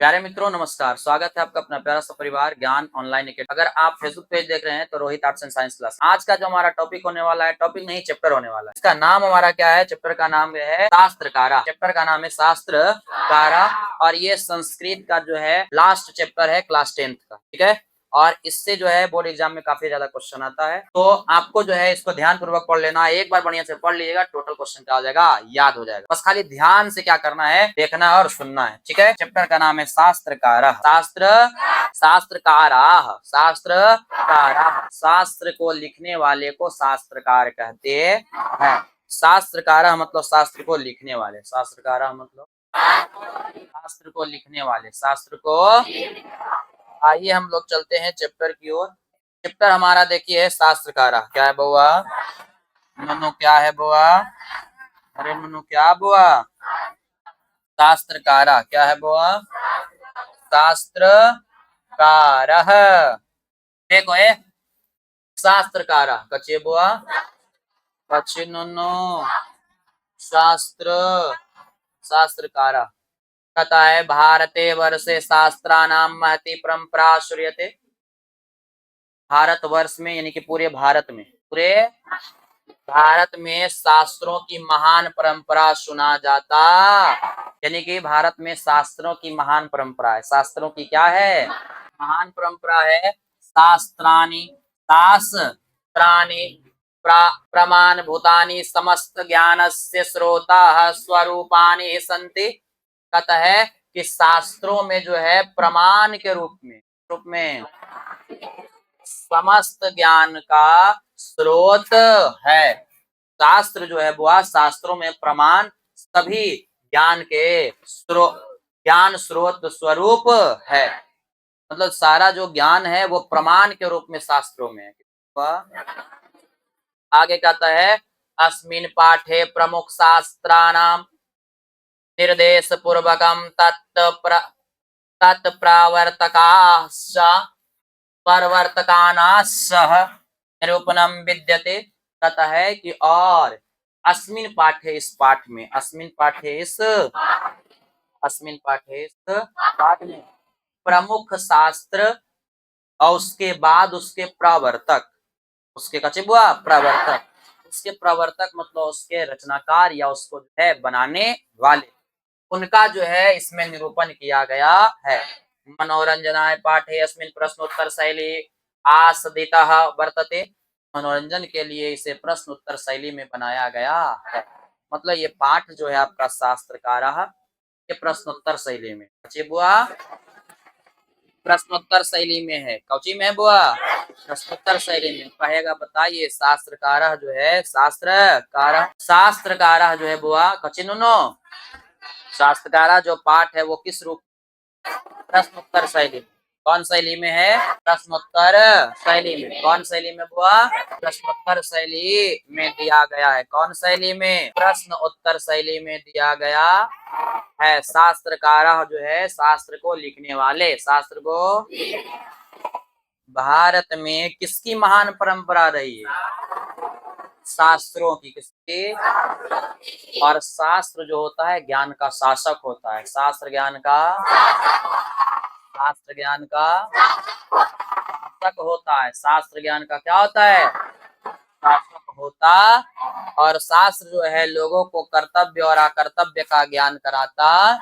प्यारे मित्रों नमस्कार, स्वागत है आपका अपना प्यारा सा परिवार ज्ञान ऑनलाइन अकेडमी। अगर आप फेसबुक पेज देख रहे हैं तो Rohit arts and science class. आज का जो हमारा टॉपिक होने वाला है, टॉपिक नहीं चैप्टर होने वाला है। इसका नाम हमारा क्या है? चैप्टर का नाम है शास्त्रकारा। चैप्टर का नाम है शास्त्रकारा और ये संस्कृत का जो है लास्ट चैप्टर है क्लास 10th का, ठीक है। और इससे जो है बोर्ड एग्जाम में काफी ज्यादा क्वेश्चन आता है, तो आपको जो है इसको ध्यान पूर्वक पढ़ लेना। एक बार बढ़िया से पढ़ लीजिएगा, टोटल क्वेश्चन क्या हो जाएगा, याद हो जाएगा। बस खाली ध्यान से क्या करना है, देखना और सुनना है, ठीक है। चैप्टर का नाम है शास्त्रकार। शास्त्रकाराः शास्त्र को लिखने वाले को शास्त्रकार कहते हैं। शास्त्रकार मतलब शास्त्र को लिखने वाले, शास्त्रकार मतलब शास्त्र को लिखने वाले, शास्त्र को। आइए हम लोग चलते हैं चैप्टर की ओर। चैप्टर हमारा देखिए है शास्त्रकारा। क्या है बुआ? मनु क्या है बुआ? अरे मनु क्या बुआ? शास्त्रकारा क्या है बुआ? शास्त्रकारः। देखो ए शास्त्रकारा कच्चे बुआ कच्चे नो शास्त्रकारा कहता है भारते वर्षे शास्त्राणां महती परंपरा श्रूयते। भारत वर्ष में यानी कि पूरे भारत में शास्त्रों की महान परंपरा सुना जाता। यानी कि भारत में शास्त्रों की महान परंपरा है। शास्त्रों की क्या है? महान परंपरा है। शास्त्राणि प्रमाण भूतानि समस्त ज्ञानस्य स्रोता स्वरूपानि सन्ति। कहता है कि शास्त्रों में जो है प्रमाण के रूप में समस्त ज्ञान का स्रोत है। शास्त्र जो है वो शास्त्रों में प्रमाण सभी ज्ञान के ज्ञान स्रोत स्वरूप है। मतलब सारा जो ज्ञान है वो प्रमाण के रूप में शास्त्रों में है। आगे कहता है अस्मिन् पाठे प्रमुख शास्त्राणां निर्देश पूर्वकम तत्प्रवर्तकाश्च परवर्तकानासह निरूपणम विद्यते। कहता है कि और अस्मिन् पाठे इस पाठ में प्रमुख शास्त्र और उसके बाद उसके प्रवर्तक, उसके कच्चे बुआ प्रवर्तक, उसके प्रवर्तक मतलब उसके रचनाकार या उसको जो है बनाने वाले, उनका जो है इसमें निरूपण किया गया है। मनोरंजनाय पाठे अस्मिन् प्रश्नोत्तर शैली आसदितः वर्तते। मनोरंजन के लिए इसे प्रश्नोत्तर शैली में बनाया गया है। मतलब ये पाठ जो है आपका शास्त्रकारः ये प्रश्नोत्तर शैली में, कच्चे बुआ प्रश्नोत्तर शैली में है। कौची में है बुआ? प्रश्नोत्तर शैली में। कहेगा बताइए शास्त्रकारः जो है शास्त्रकारः जो है बुआ कच्चे नो शास्त्रकारा जो पाठ है वो किस रूप? प्रश्नोत्तर शैली। कौन शैली में है? प्रश्नोत्तर शैली में। कौन शैली में बुआ? प्रश्नोत्तर शैली में दिया गया है। कौन शैली में? प्रश्न उत्तर शैली में दिया गया है। शास्त्रकार जो है शास्त्र को लिखने वाले, शास्त्र को। भारत में किसकी महान परंपरा रही है? शास्त्रों की। किसकी? और शास्त्र जो होता है ज्ञान का शासक होता है। शास्त्र ज्ञान का शासक होता है। शास्त्र ज्ञान का क्या होता है? शासक होता। और शास्त्र जो है लोगों को कर्तव्य और अकर्तव्य का ज्ञान कराता।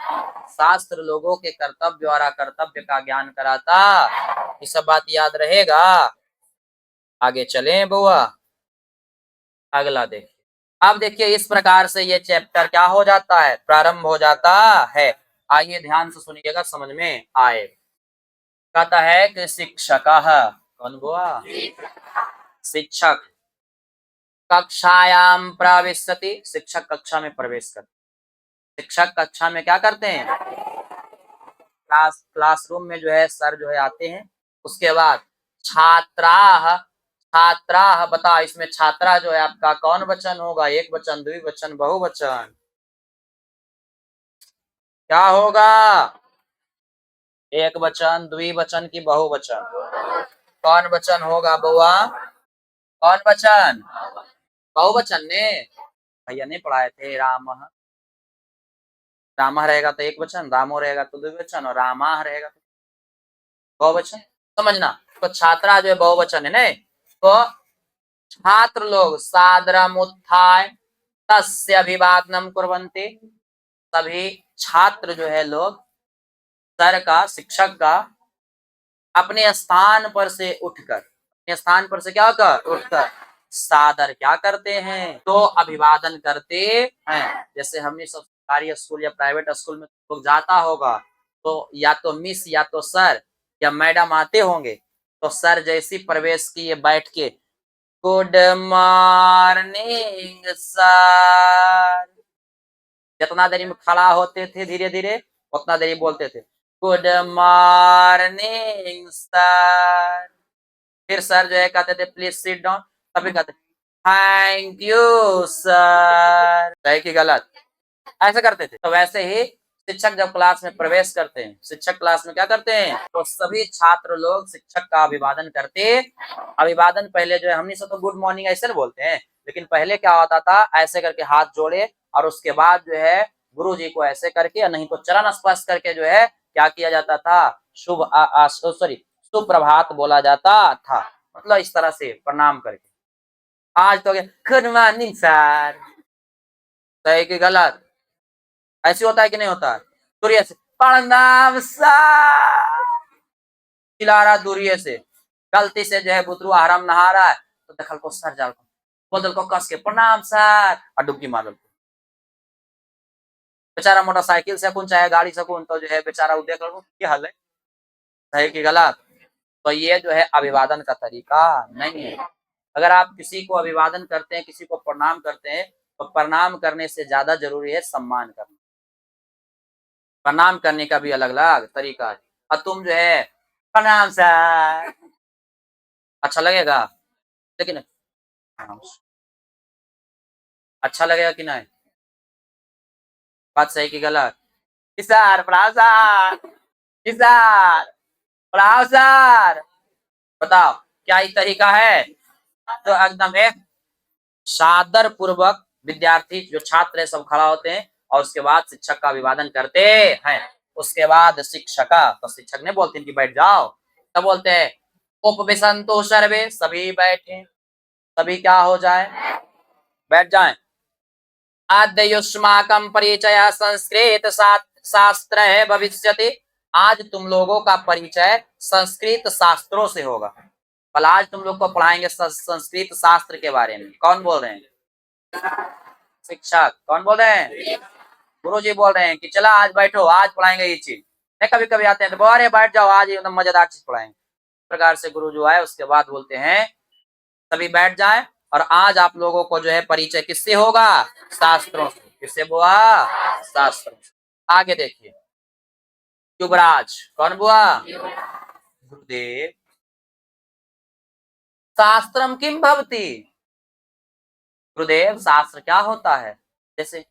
शास्त्र लोगों के कर्तव्य और अकर्तव्य का ज्ञान कराता। ये सब बात याद रहेगा। आगे चलें बुआ, अगला देखिए। अब देखिए इस प्रकार से ये चैप्टर क्या हो जाता है, प्रारंभ हो जाता है। आइए ध्यान से सुनिएगा, समझ में आए। कहता है कि शिक्षकः, कौन बुआ? शिक्षक कक्षायाम प्रविशति। शिक्षक कक्षा में प्रवेश करते। शिक्षक कक्षा में क्या करते हैं? क्लासरूम में जो है सर जो है आते हैं। उसके बाद छात्राः बता इसमें छात्रा जो है आपका कौन वचन होगा? एक वचन, द्विवचन, बहुवचन? क्या होगा? एक वचन, द्विवचन की बहुवचन? कौन वचन होगा बुआ? कौन वचन? बहुवचन ने भैया ने पढ़ाए थे। राम रामः रहेगा तो एक वचन, रामो रहेगा तो द्विवचन, और रामाः रहेगा तो बहुवचन। समझना, तो छात्रा जो है बहुवचन है ना, तो छात्र लोग सादरम उत्थाय तस्य अभिवादनम कुर्वन्ति, सभी छात्र जो है लोग सर का, शिक्षक का अपने स्थान पर से उठकर, अपने स्थान पर से क्या कर उठकर सादर क्या करते हैं, तो अभिवादन करते हैं। जैसे हमने सब सरकारी स्कूल या प्राइवेट स्कूल में लोग जाता होगा, तो या तो मिस या तो सर या मैडम आते होंगे, तो सर जैसी प्रवेश किए बैठ के गुड मॉर्निंग सर, जितना देरी में खड़ा होते थे धीरे धीरे उतना देरी बोलते थे गुड मॉर्निंग सर। फिर सर जो है कहते थे प्लीज सिट डाउन, तभी कहते थैंक यू सर। सही कि गलत? ऐसे करते थे। तो वैसे ही शिक्षक जब क्लास में प्रवेश करते हैं, शिक्षक क्लास में क्या करते हैं, तो सभी छात्र लोग शिक्षक का अभिवादन करते। अभिवादन पहले जो है हमने सब तो गुड मॉर्निंग ऐसे बोलते हैं, लेकिन पहले क्या होता था, ऐसे करके हाथ जोड़े और उसके बाद जो है गुरु जी को ऐसे करके, या नहीं तो चरण स्पर्श करके जो है क्या किया जाता था, सुप्रभात बोला जाता था। मतलब इस तरह से प्रणाम करके। आज तो गुड मॉर्निंग सर। सही कि गलत? ऐसे होता है कि नहीं होता है? दूरिये से प्रणाम सर, चिल्ला रहा दूरिये से। गलती से जो है बुतरू आराम नहा रहा है तो देखल को सर जाल को बोतल को कस के प्रणाम सर और डुबकी मारल। बेचारा मोटरसाइकिल से कौन चाहे गाड़ी से कौन, तो जो है बेचारा वो देख लो क्या हाल है। सही कि गलत? तो ये जो है अभिवादन का तरीका नहीं है। अगर आप किसी को अभिवादन करते हैं, किसी को प्रणाम करते हैं, तो प्रणाम करने से ज्यादा जरूरी है सम्मान करना। प्रणाम करने का भी अलग अलग तरीका है। और तुम जो है प्रणाम सर, अच्छा लगेगा? लेकिन अच्छा लगेगा कि नहीं? बात सही कि गलत? सर प्रणाम सर, सर प्रणाम सर। बताओ क्या ये तरीका है? तो एकदम एक सादर पूर्वक विद्यार्थी जो छात्र है सब खड़ा होते हैं और उसके बाद शिक्षक का अभिवादन करते हैं। उसके बाद शिक्षका, तो शिक्षक ने बोलते हैं कि बैठ जाओ, तब बोलते हैं उपविशन्तु सर्वे, सभी बैठे, सभी क्या हो जाए, बैठ जाएं। आद्युष्माकं परिचय संस्कृत शास्त्र है भविष्यति, आज तुम लोगों का परिचय संस्कृत शास्त्रों से होगा। कल आज तुम लोग को पढ़ाएंगे संस्कृत शास्त्र के बारे में। कौन बोल रहे हैं? शिक्षक। कौन बोल रहे हैं? गुरु जी बोल रहे हैं कि चला आज बैठो, आज पढ़ाएंगे ये चीज। कभी कभी आते हैं तो अरे बैठ जाओ, आज एकदम मजेदार चीज पढ़ाएंगे। इस प्रकार से गुरु जो आए उसके बाद बोलते हैं सभी बैठ जाए, और आज आप लोगों को जो है परिचय किससे होगा? शास्त्रों से। किससे बुआ? शास्त्रों से। आगे देखिए, युवराज। कौन बुआ? गुरुदेव। शास्त्रम किम भवती, गुरुदेव शास्त्र क्या होता है? जैसे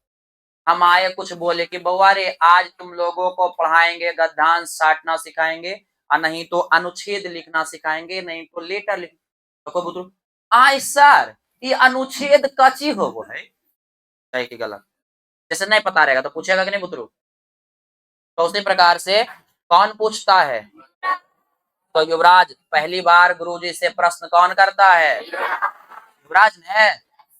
हम आए कुछ बोले कि बउआ रे आज तुम लोगों को पढ़ाएंगे गद्यांश साटना सिखाएंगे, और नहीं तो अनुच्छेद लिखना सिखाएंगे, नहीं तो लेटर लिख। तो आय सर ये अनुच्छेद कची हो वो है, सही कि गलत? जैसे नहीं पता रहेगा तो पूछेगा कि नहीं बुतरू? तो उसी प्रकार से कौन पूछता है? तो युवराज पहली बार गुरुजी से प्रश्न कौन करता है? युवराज ने।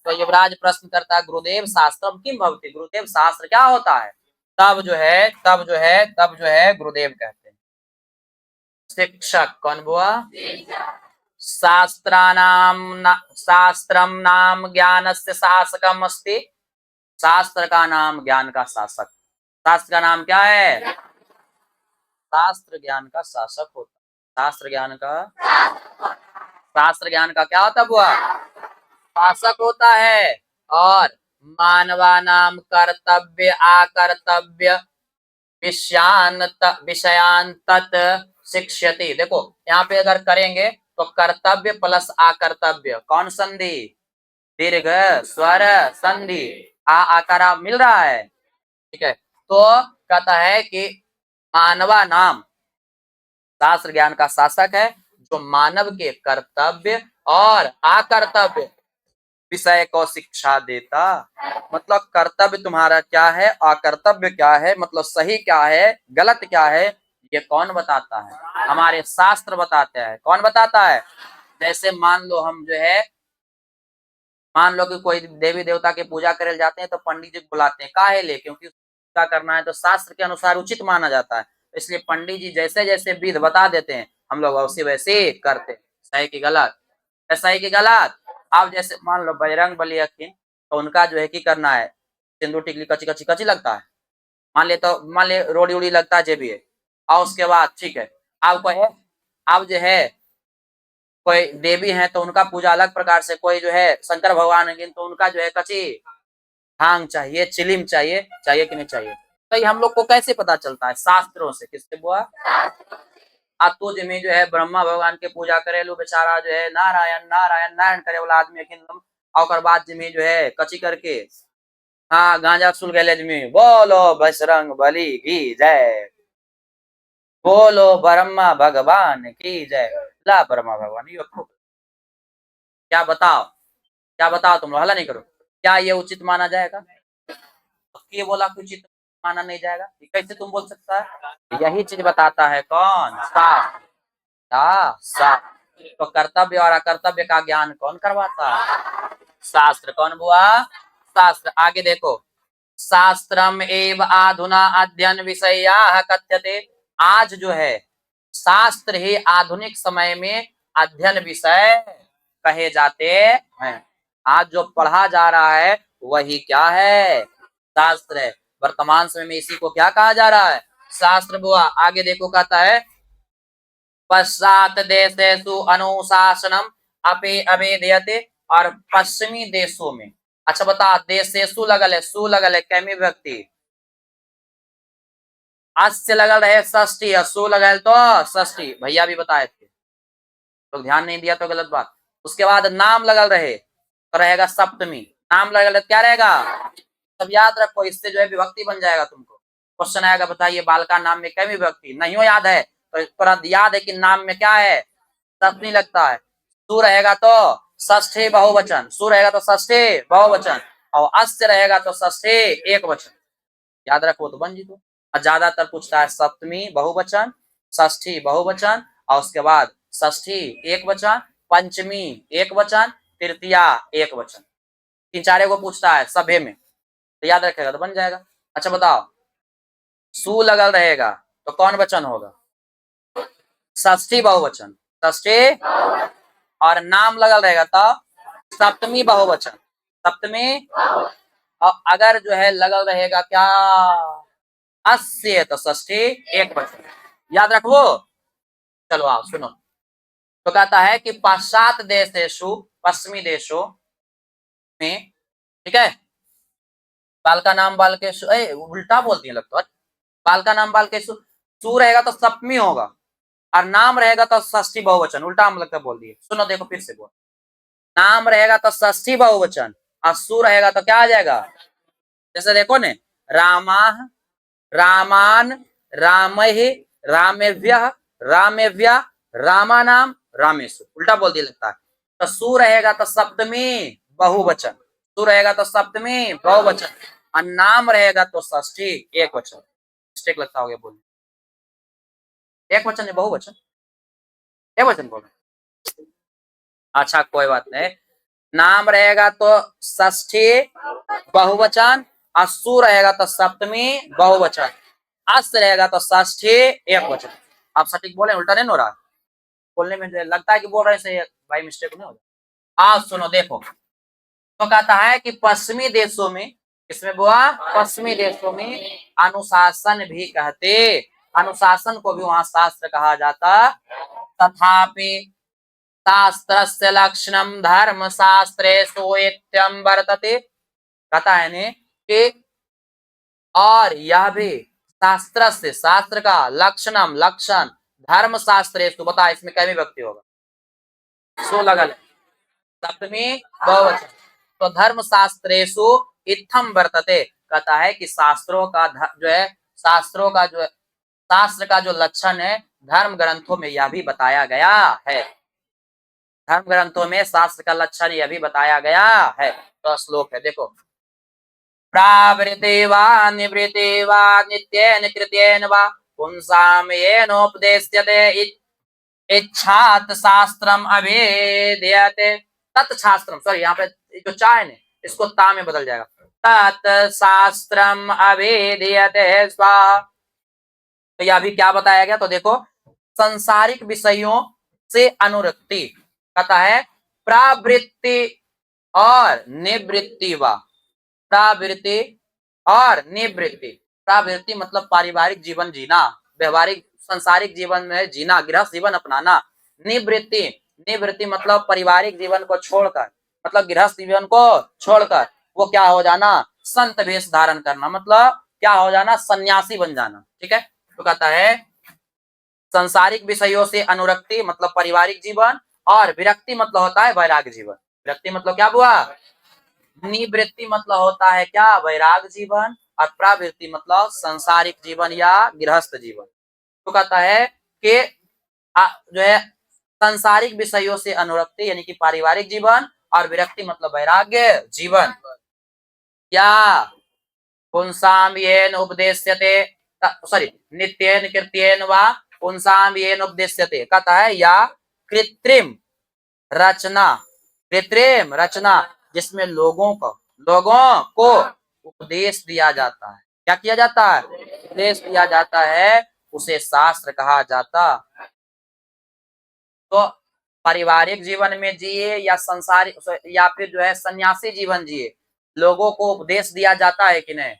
तो युवराज प्रश्न करता है गुरुदेव शास्त्रम किम भवति, गुरुदेव शास्त्र क्या होता है? तब जो है गुरुदेव कहते हैं शिक्षक। कौन बुआ? शास्त्रम नाम ज्ञानस्य शासकम अस्ति, शास्त्र का नाम ज्ञान का शासक। शास्त्र का नाम क्या है? शास्त्र ज्ञान का शासक होता है। शास्त्र ज्ञान का क्या होता बुआ? शासक होता है। और मानवा नाम कर्तव्य आकर्तव्य विषयान तत् शिक्षयति। देखो यहाँ पे अगर करेंगे तो कर्तव्य प्लस आकर्तव्य, कौन संधि? दीर्घ स्वर संधि। आ आकार मिल रहा है, ठीक है। तो कहता है कि मानवा नाम शास्त्र ज्ञान का शासक है, जो मानव के कर्तव्य और अकर्तव्य विषय को शिक्षा देता। मतलब कर्तव्य तुम्हारा क्या है, अकर्तव्य क्या है, मतलब सही क्या है, गलत क्या है, ये कौन बताता है? हमारे शास्त्र बताते हैं। कौन बताता है? जैसे मान लो हम जो है, मान लो कि कोई देवी देवता की पूजा करे जाते हैं तो पंडित जी को बुलाते हैं, काहे लिए? क्योंकि पूजा करना है तो शास्त्र के अनुसार उचित माना जाता है, इसलिए पंडित जी जैसे जैसे विध बता देते हैं, हम लोग वैसे वैसे करते हैं। सही की गलत? सही की गलत? अब जैसे मान लो बजरंग बली हथिन, तो उनका जो है की करना है, सिंदूर टिकली कची कची कची लगता है, मान ले रोड़ी उड़ी लगता है, जे भी है। और उसके बाद ठीक है, अब कोई है, अब जो है कोई देवी हैं तो उनका पूजा अलग प्रकार से, कोई जो है शंकर भगवान है तो उनका जो है कची भांग चाहिए, चिलिम चाहिए, चाहिए कि नहीं चाहिए? तो ये हम लोग को कैसे पता चलता है? शास्त्रों से। किससे बुआ? अब तू जिमी जो है ब्रह्मा भगवान के पूजा करे लो, बेचारा जो है नारायण नारायण नारायण करे वाला आदमी और बाद जिमी जो है कची करके हाँ गांजा सुल गए जमी, बोलो बजरंग बली की जय, बोलो ब्रह्मा भगवान की जय। ला ब्रह्मा भगवान ये क्या बताओ, क्या बताओ, तुम लोग हल्ला नहीं करो। क्या ये उचित माना जाएगा? ये बोला कि उचित माना नहीं जाएगा, कैसे तुम बोल सकता है? यही चीज बताता है कौन? शास्त्र। शास्त्र। तो कर्तव्य और अकर्तव्य का ज्ञान कौन करवाता है? शास्त्र। कौन बुआ? शास्त्र। आगे देखो, शास्त्रम एव आधुना अध्ययन विषया कथ्यते। आज जो है शास्त्र ही आधुनिक समय में अध्ययन विषय कहे जाते हैं। आज जो पढ़ा जा रहा है वही क्या है? शास्त्र है। वर्तमान समय में इसी को क्या कहा जा रहा है? शास्त्र। बुआ आगे देखो, कहता है पश्चात देशेषु अनुशासनम अपि अभिधीयते। और पश्चिमी देशों में, अच्छा बता, देशेषु लगल है, सु लगल है, कैमी व्यक्ति अस्य लगल रहे षष्ठी, सु लगल तो षष्ठी, भैया भी बताए थे, तो ध्यान नहीं दिया तो गलत बात। उसके बाद नाम लगल रहे तो रहेगा सप्तमी, नाम लगल क्या रहेगा? सब याद रखो, इससे जो है विभक्ति बन जाएगा। तुमको क्वेश्चन आएगा, बताइए बालका नाम में क्या विभक्ति? नहीं हो याद है तो तुरंत याद है कि नाम में क्या है? सप्तमी लगता है। सु रहेगा तो षष्ठी बहुवचन, सु रहेगा तो षष्ठी बहुवचन, और अस्य रहेगा तो षष्ठी एक वचन। याद रखो तो बन जी। तो ज्यादातर पूछता है सप्तमी बहुवचन, षष्ठी बहुवचन, और उसके बाद षष्ठी एक वचन, पंचमी एक वचन, तृतीया एक वचन, तीन चारे को पूछता है सभे में, तो याद रखेगा तो बन जाएगा। अच्छा बताओ, सु लगल रहेगा तो कौन वचन होगा? षष्ठी बहुवचन, षष्ठी, और नाम लगल रहेगा तो सप्तमी बहुवचन, सप्तमी, और अगर जो है लगल रहेगा क्या अस्य तो षष्ठी एक वचन। याद रखो। चलो आओ सुनो, तो कहता है कि पाश्चात देशेषु, पश्चिमी देशों में, ठीक है, बाल का नाम बाल के उल्टा बोलती है लगता है, बाल का नाम बाल के सु रहेगा तो सप्तमी होगा, और नाम रहेगा तो षष्ठी बहुवचन, उल्टा हम लगता बोल दिए। सुनो देखो फिर से बोल, नाम रहेगा तो षष्ठी बहुवचन, और सु रहेगा तो क्या आ जाएगा? जैसे देखो ने, रामा रामान रामहि रामेभ्यः रामेभ्या रामानाम रामेषु, उल्टा बोल दिया लगता है। तो सु रहेगा तो सप्तमी बहुवचन, सु रहेगा तो सप्तमी बहुवचन, और नाम रहेगा तो षष्ठी एक वचन। मिस्टेक लगता हो गया बोलने, एक वचन है बहुवचन, एक वचन बोल। अच्छा कोई बात नहीं, नाम रहेगा तो षष्ठी बहुवचन, और सु रहेगा तो सप्तमी बहुवचन, अस रहेगा तो षष्ठी एक वचन। आप सटीक बोले, उल्टा नहीं हो रहा बोलने में, लगता है कि बोल रहे से भाई मिस्टेक नहीं हो। आप सुनो देखो, तो कहता है कि पश्चिमी देशों में, इसमें बुआ पश्चिमी देशों में अनुशासन भी कहते, अनुशासन को भी वहां शास्त्र कहा जाता। तथापि शास्त्रस्य लक्षणम धर्म शास्त्रेषु इत्यं वर्तते। कहता है ने कि और यह भी शास्त्र से, शास्त्र का लक्षणम लक्षण, धर्म शास्त्रेषु, बता इसमें क्या विभक्ति होगा? सो लगल है, सप्तमी बहुवचन, तो धर्म शास्त्रेषु इत्थम वर्तते। कहता है कि शास्त्रों का जो है, शास्त्रों का जो है, शास्त्र का जो लक्षण है धर्म ग्रंथों में यह भी बताया गया है। धर्म ग्रंथों में शास्त्र का लक्षण यह भी बताया गया है। तो श्लोक है, देखो, प्रावृत्ति वा निवृत्ति वा नित्येन कृत्येन वा पुंसाम येनोपदेश्यते इच्छात शास्त्रम अभिधीयते तत्शास्त्रम, सॉरी यहाँ पे जो चा है इसको ता में बदल जाएगा, तत्शास्त्रम अभिधीयते स्वाहा। तो यह अभी क्या बताया गया, तो देखो, संसारिक विषयों से अनुरक्ति कहता है प्रवृत्ति और निवृत्ति वा, प्रवृत्ति और निवृत्ति। प्रवृत्ति मतलब पारिवारिक जीवन जीना, व्यवहारिक संसारिक जीवन में जीना, गृहस्थ जीवन अपनाना। निवृत्ति, निवृत्ति मतलब पारिवारिक जीवन को छोड़कर, मतलब गृहस्थ जीवन को छोड़कर वो क्या हो जाना, संत वेश धारण करना, मतलब क्या हो जाना, सन्यासी बन जाना। ठीक है, तो कहता है संसारिक विषयों से अनुरक्ति मतलब पारिवारिक जीवन, और विरक्ति मतलब होता है वैराग्य जीवन। विरक्ति मतलब क्या हुआ, निवृत्ति मतलब होता है क्या, वैराग्य जीवन, और प्रवृत्ति मतलब संसारिक जीवन या गृहस्थ जीवन। तो कहता है कि जो है संसारिक विषयों से अनुरक्ति यानी कि पारिवारिक जीवन, और विरक्ति मतलब वैराग्य जीवन। या पुंसाम येन उपदेश्यते, सॉरी, नित्येन कृत्येन वा पुंसाम येन उपदेश्यते, कहता है या कृत्रिम रचना, कृत्रिम रचना जिसमें लोगों को उपदेश दिया जाता है। क्या किया जाता है, उपदेश दिया जाता है, उसे शास्त्र कहा जाता। तो पारिवारिक जीवन में जिए या संसारिक या फिर जो है सन्यासी जीवन जिए, लोगों को उपदेश दिया जाता है कि नहीं।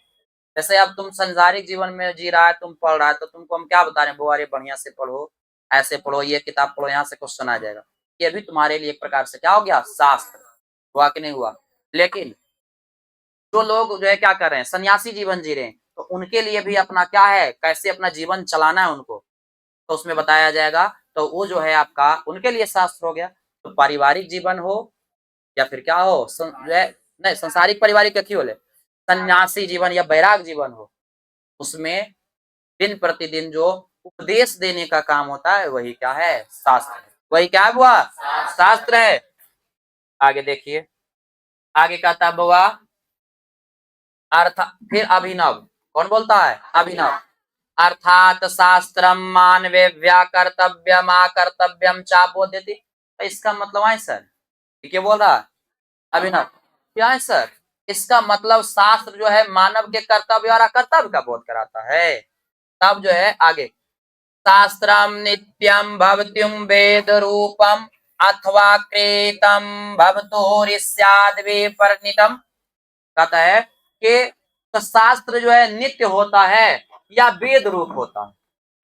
जैसे अब तुम संसारिक जीवन में जी रहा है, तुम पढ़ रहा है, तो तुमको हम क्या बता रहे हैं, अरे बढ़िया से पढ़ो, ऐसे पढ़ो, ये किताब पढ़ो, यहाँ से क्वेश्चन आ जाएगा। ये भी तुम्हारे लिए एक प्रकार से क्या हो गया, शास्त्र हुआ कि नहीं हुआ। लेकिन जो लोग जो है क्या कर रहे हैं, सन्यासी जीवन जी रहे हैं, तो उनके लिए भी अपना क्या है, कैसे अपना जीवन चलाना है उनको, तो उसमें बताया जाएगा। तो वो जो है आपका उनके लिए शास्त्र हो गया। तो पारिवारिक जीवन हो या फिर क्या हो, जो है नहीं, संसारिक पारिवारिक क्यों बोले, सन्यासी जीवन या वैराग जीवन हो, उसमें दिन प्रतिदिन जो उपदेश देने का काम होता है वही क्या है, शास्त्र। वही क्या हुआ, शास्त्र है। आगे देखिए, आगे कहता बुआ अर्थ, फिर अभिनव, कौन बोलता है, अभिनव, अर्थात शास्त्रम मानवे व्याकर्तव्यम आकर्तव्यम चा बोध्यति। तो इसका मतलब है सर, क्या बोल रहा है अभिनव, क्या है सर, इसका मतलब शास्त्र जो है मानव के कर्तव्य और अकर्तव्य का बोध कराता है। तब जो है आगे, शास्त्रम नित्यम भवत्युम वेद रूपम अथवा कृतम भवतो ऋष्याद विपरीतम, कहता है कि तो शास्त्र जो है नित्य होता है या वेद रूप होता है,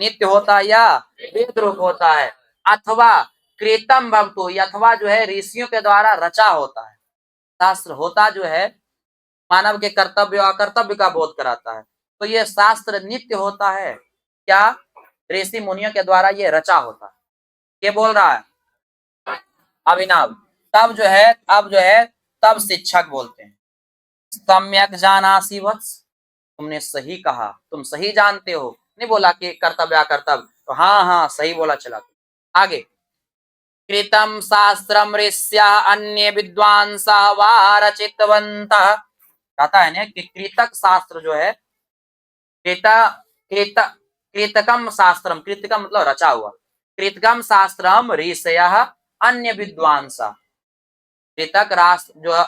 नित्य होता है या वेद रूप होता है, अथवा कृतम भवतो, अथवा जो है ऋषियों के द्वारा रचा होता है। शास्त्र होता जो है मानव के कर्तव्य और अकर्तव्य का बोध कराता है। तो ये शास्त्र नित्य होता है, क्या, ऋषि मुनियों के द्वारा ये रचा होता है। ये बोल रहा है अभिनव। तब जो है, अब जो है तब शिक्षक बोलते हैं, सम्यक जानासि वत्स, तुमने सही कहा, तुम सही जानते हो। नहीं बोला कि कर्तव्य अकर्तव्य, तो हाँ हाँ सही बोला चला। आगे, कृतम शास्त्रम ऋष्या अन्य विद्वांसा वा रचितवन्तः, कहता है ना कि कृतक शास्त्र जो है, कृतकम शास्त्रम, कृतकम मतलब रचा हुआ, कृतकम शास्त्रम ऋषयः अन्य विद्वांसा, कृतक राष्ट्र जो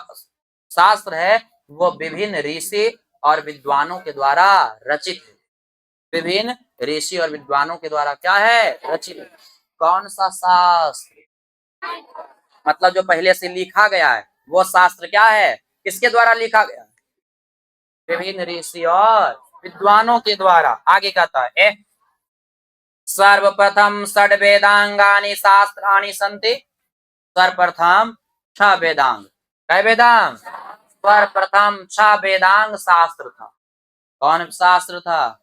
शास्त्र है वो विभिन्न ऋषि और विद्वानों के द्वारा रचित, विभिन्न ऋषि और विद्वानों के द्वारा क्या है, रचित। कौन सा शास्त्र, मतलब जो पहले से लिखा गया है वो शास्त्र क्या है, किसके द्वारा लिखा गया, विभिन्न ऋषि और विद्वानों के द्वारा। आगे कहता है सर्वप्रथम षड वेदांगानि शास्त्राणि सन्ति, सर्वप्रथम 6 वेदांग, कै वेदांग, सर्वप्रथम 6 वेदांग शास्त्र था। कौन शास्त्र था,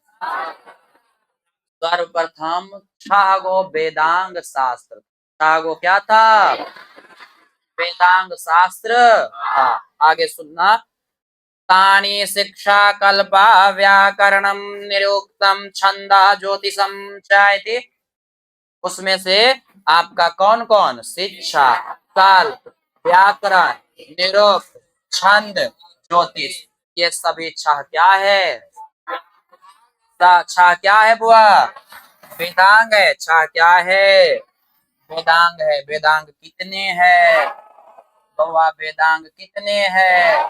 सर्वप्रथम 6 गो वेदांग शास्त्र, 6 गो क्या था, वेदांग शास्त्र। आगे सुनना, तानि शिक्षा कल्पा व्याकरणम निरुक्तम छंदा ज्योतिषम च, उसमें से आपका कौन कौन, शिक्षा, कल्प, व्याकरण, निरुक्त, छंद, ज्योतिष, ये सभी छह क्या है? छह क्या है बुआ? वेदांग है। छह क्या है? वेदांग है। वेदांग कितने हैं बुआ? वेदांग कितने हैं?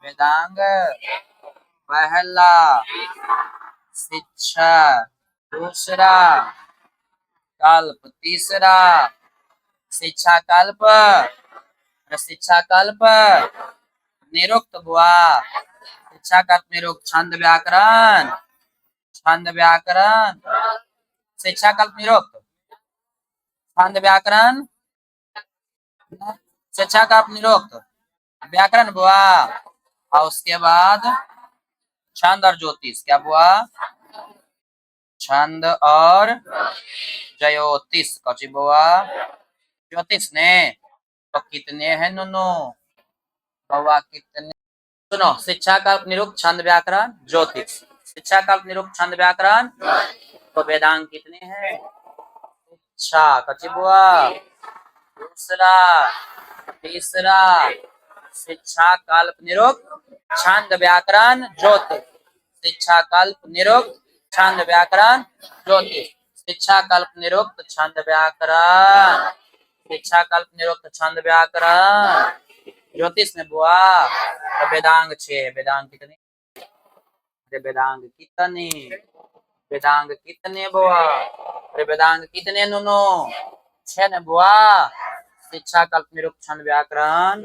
वेदांग पहला, शिक्षा दूसरा, कल्प तीसरा, शिक्षा कल्प, शिक्षा कल्प निरुक्त बुआ, शिक्षा कल्प निरुक्त, छंद व्याकरण, छंद व्याकरण, शिक्षा कल्प निरुक्त, छंद व्याकरण, शिक्षा कल्प निरुक्त, व्याकरण बुआ, और उसके बाद छंद और ज्योतिष। क्या बुआ? छंद और ज्योतिष। कौची बुआ? ज्योतिष ने। तो कितने हैं नुनू बुआ? कितने? सुनो, शिक्षा का निरुक्त, छंद व्याकरण, ज्योतिष। शिक्षा का निरुक्त, छंद व्याकरण, तो वेदांग कितने हैं? शिक्षा कची बुआ, दूसरा, तीसरा, शिक्षा कल्प निरुक्त, छंद व्याकरण, ज्योतिष। शिक्षा कल्प निरुक्त, छंद व्याकरण, ज्योतिष। शिक्षा कल्प निरुक्त, छंद व्याकरण, शिक्षा कल्प निरुक्त, छंद व्याकरण, ज्योतिष में बुआ। तो वेदांग 6। वेदांग कितने? वेदांग कितने? वेदांग कितने बुआ? अरे वेदांग कितने नुनो? 6 ने बुआ। शिक्षा कल्प निरुक्त, छंद व्याकरण,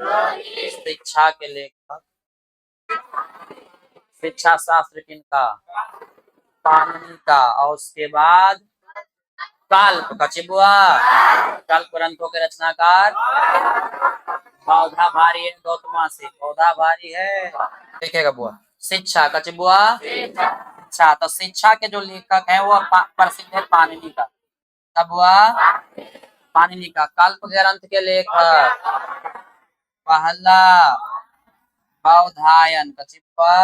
शिक्षा के लेखक, शिक्षा शास्त्र किनका? पाणिनि का। और उसके बाद कल्प कची बुआ? कल्प ग्रंथों के रचनाकार पौधा भारी है गौतमा से। पौधा भारी है, देखेगा बुआ। शिक्षा कची बुआ? शिक्षा, तो शिक्षा के जो लेखक हैं वो प्रसिद्ध है पाणिनि का। तब बुआ? पाणिनि का। कल्प ग्रंथ के लेखक पहला बौधायन। कची बुआ?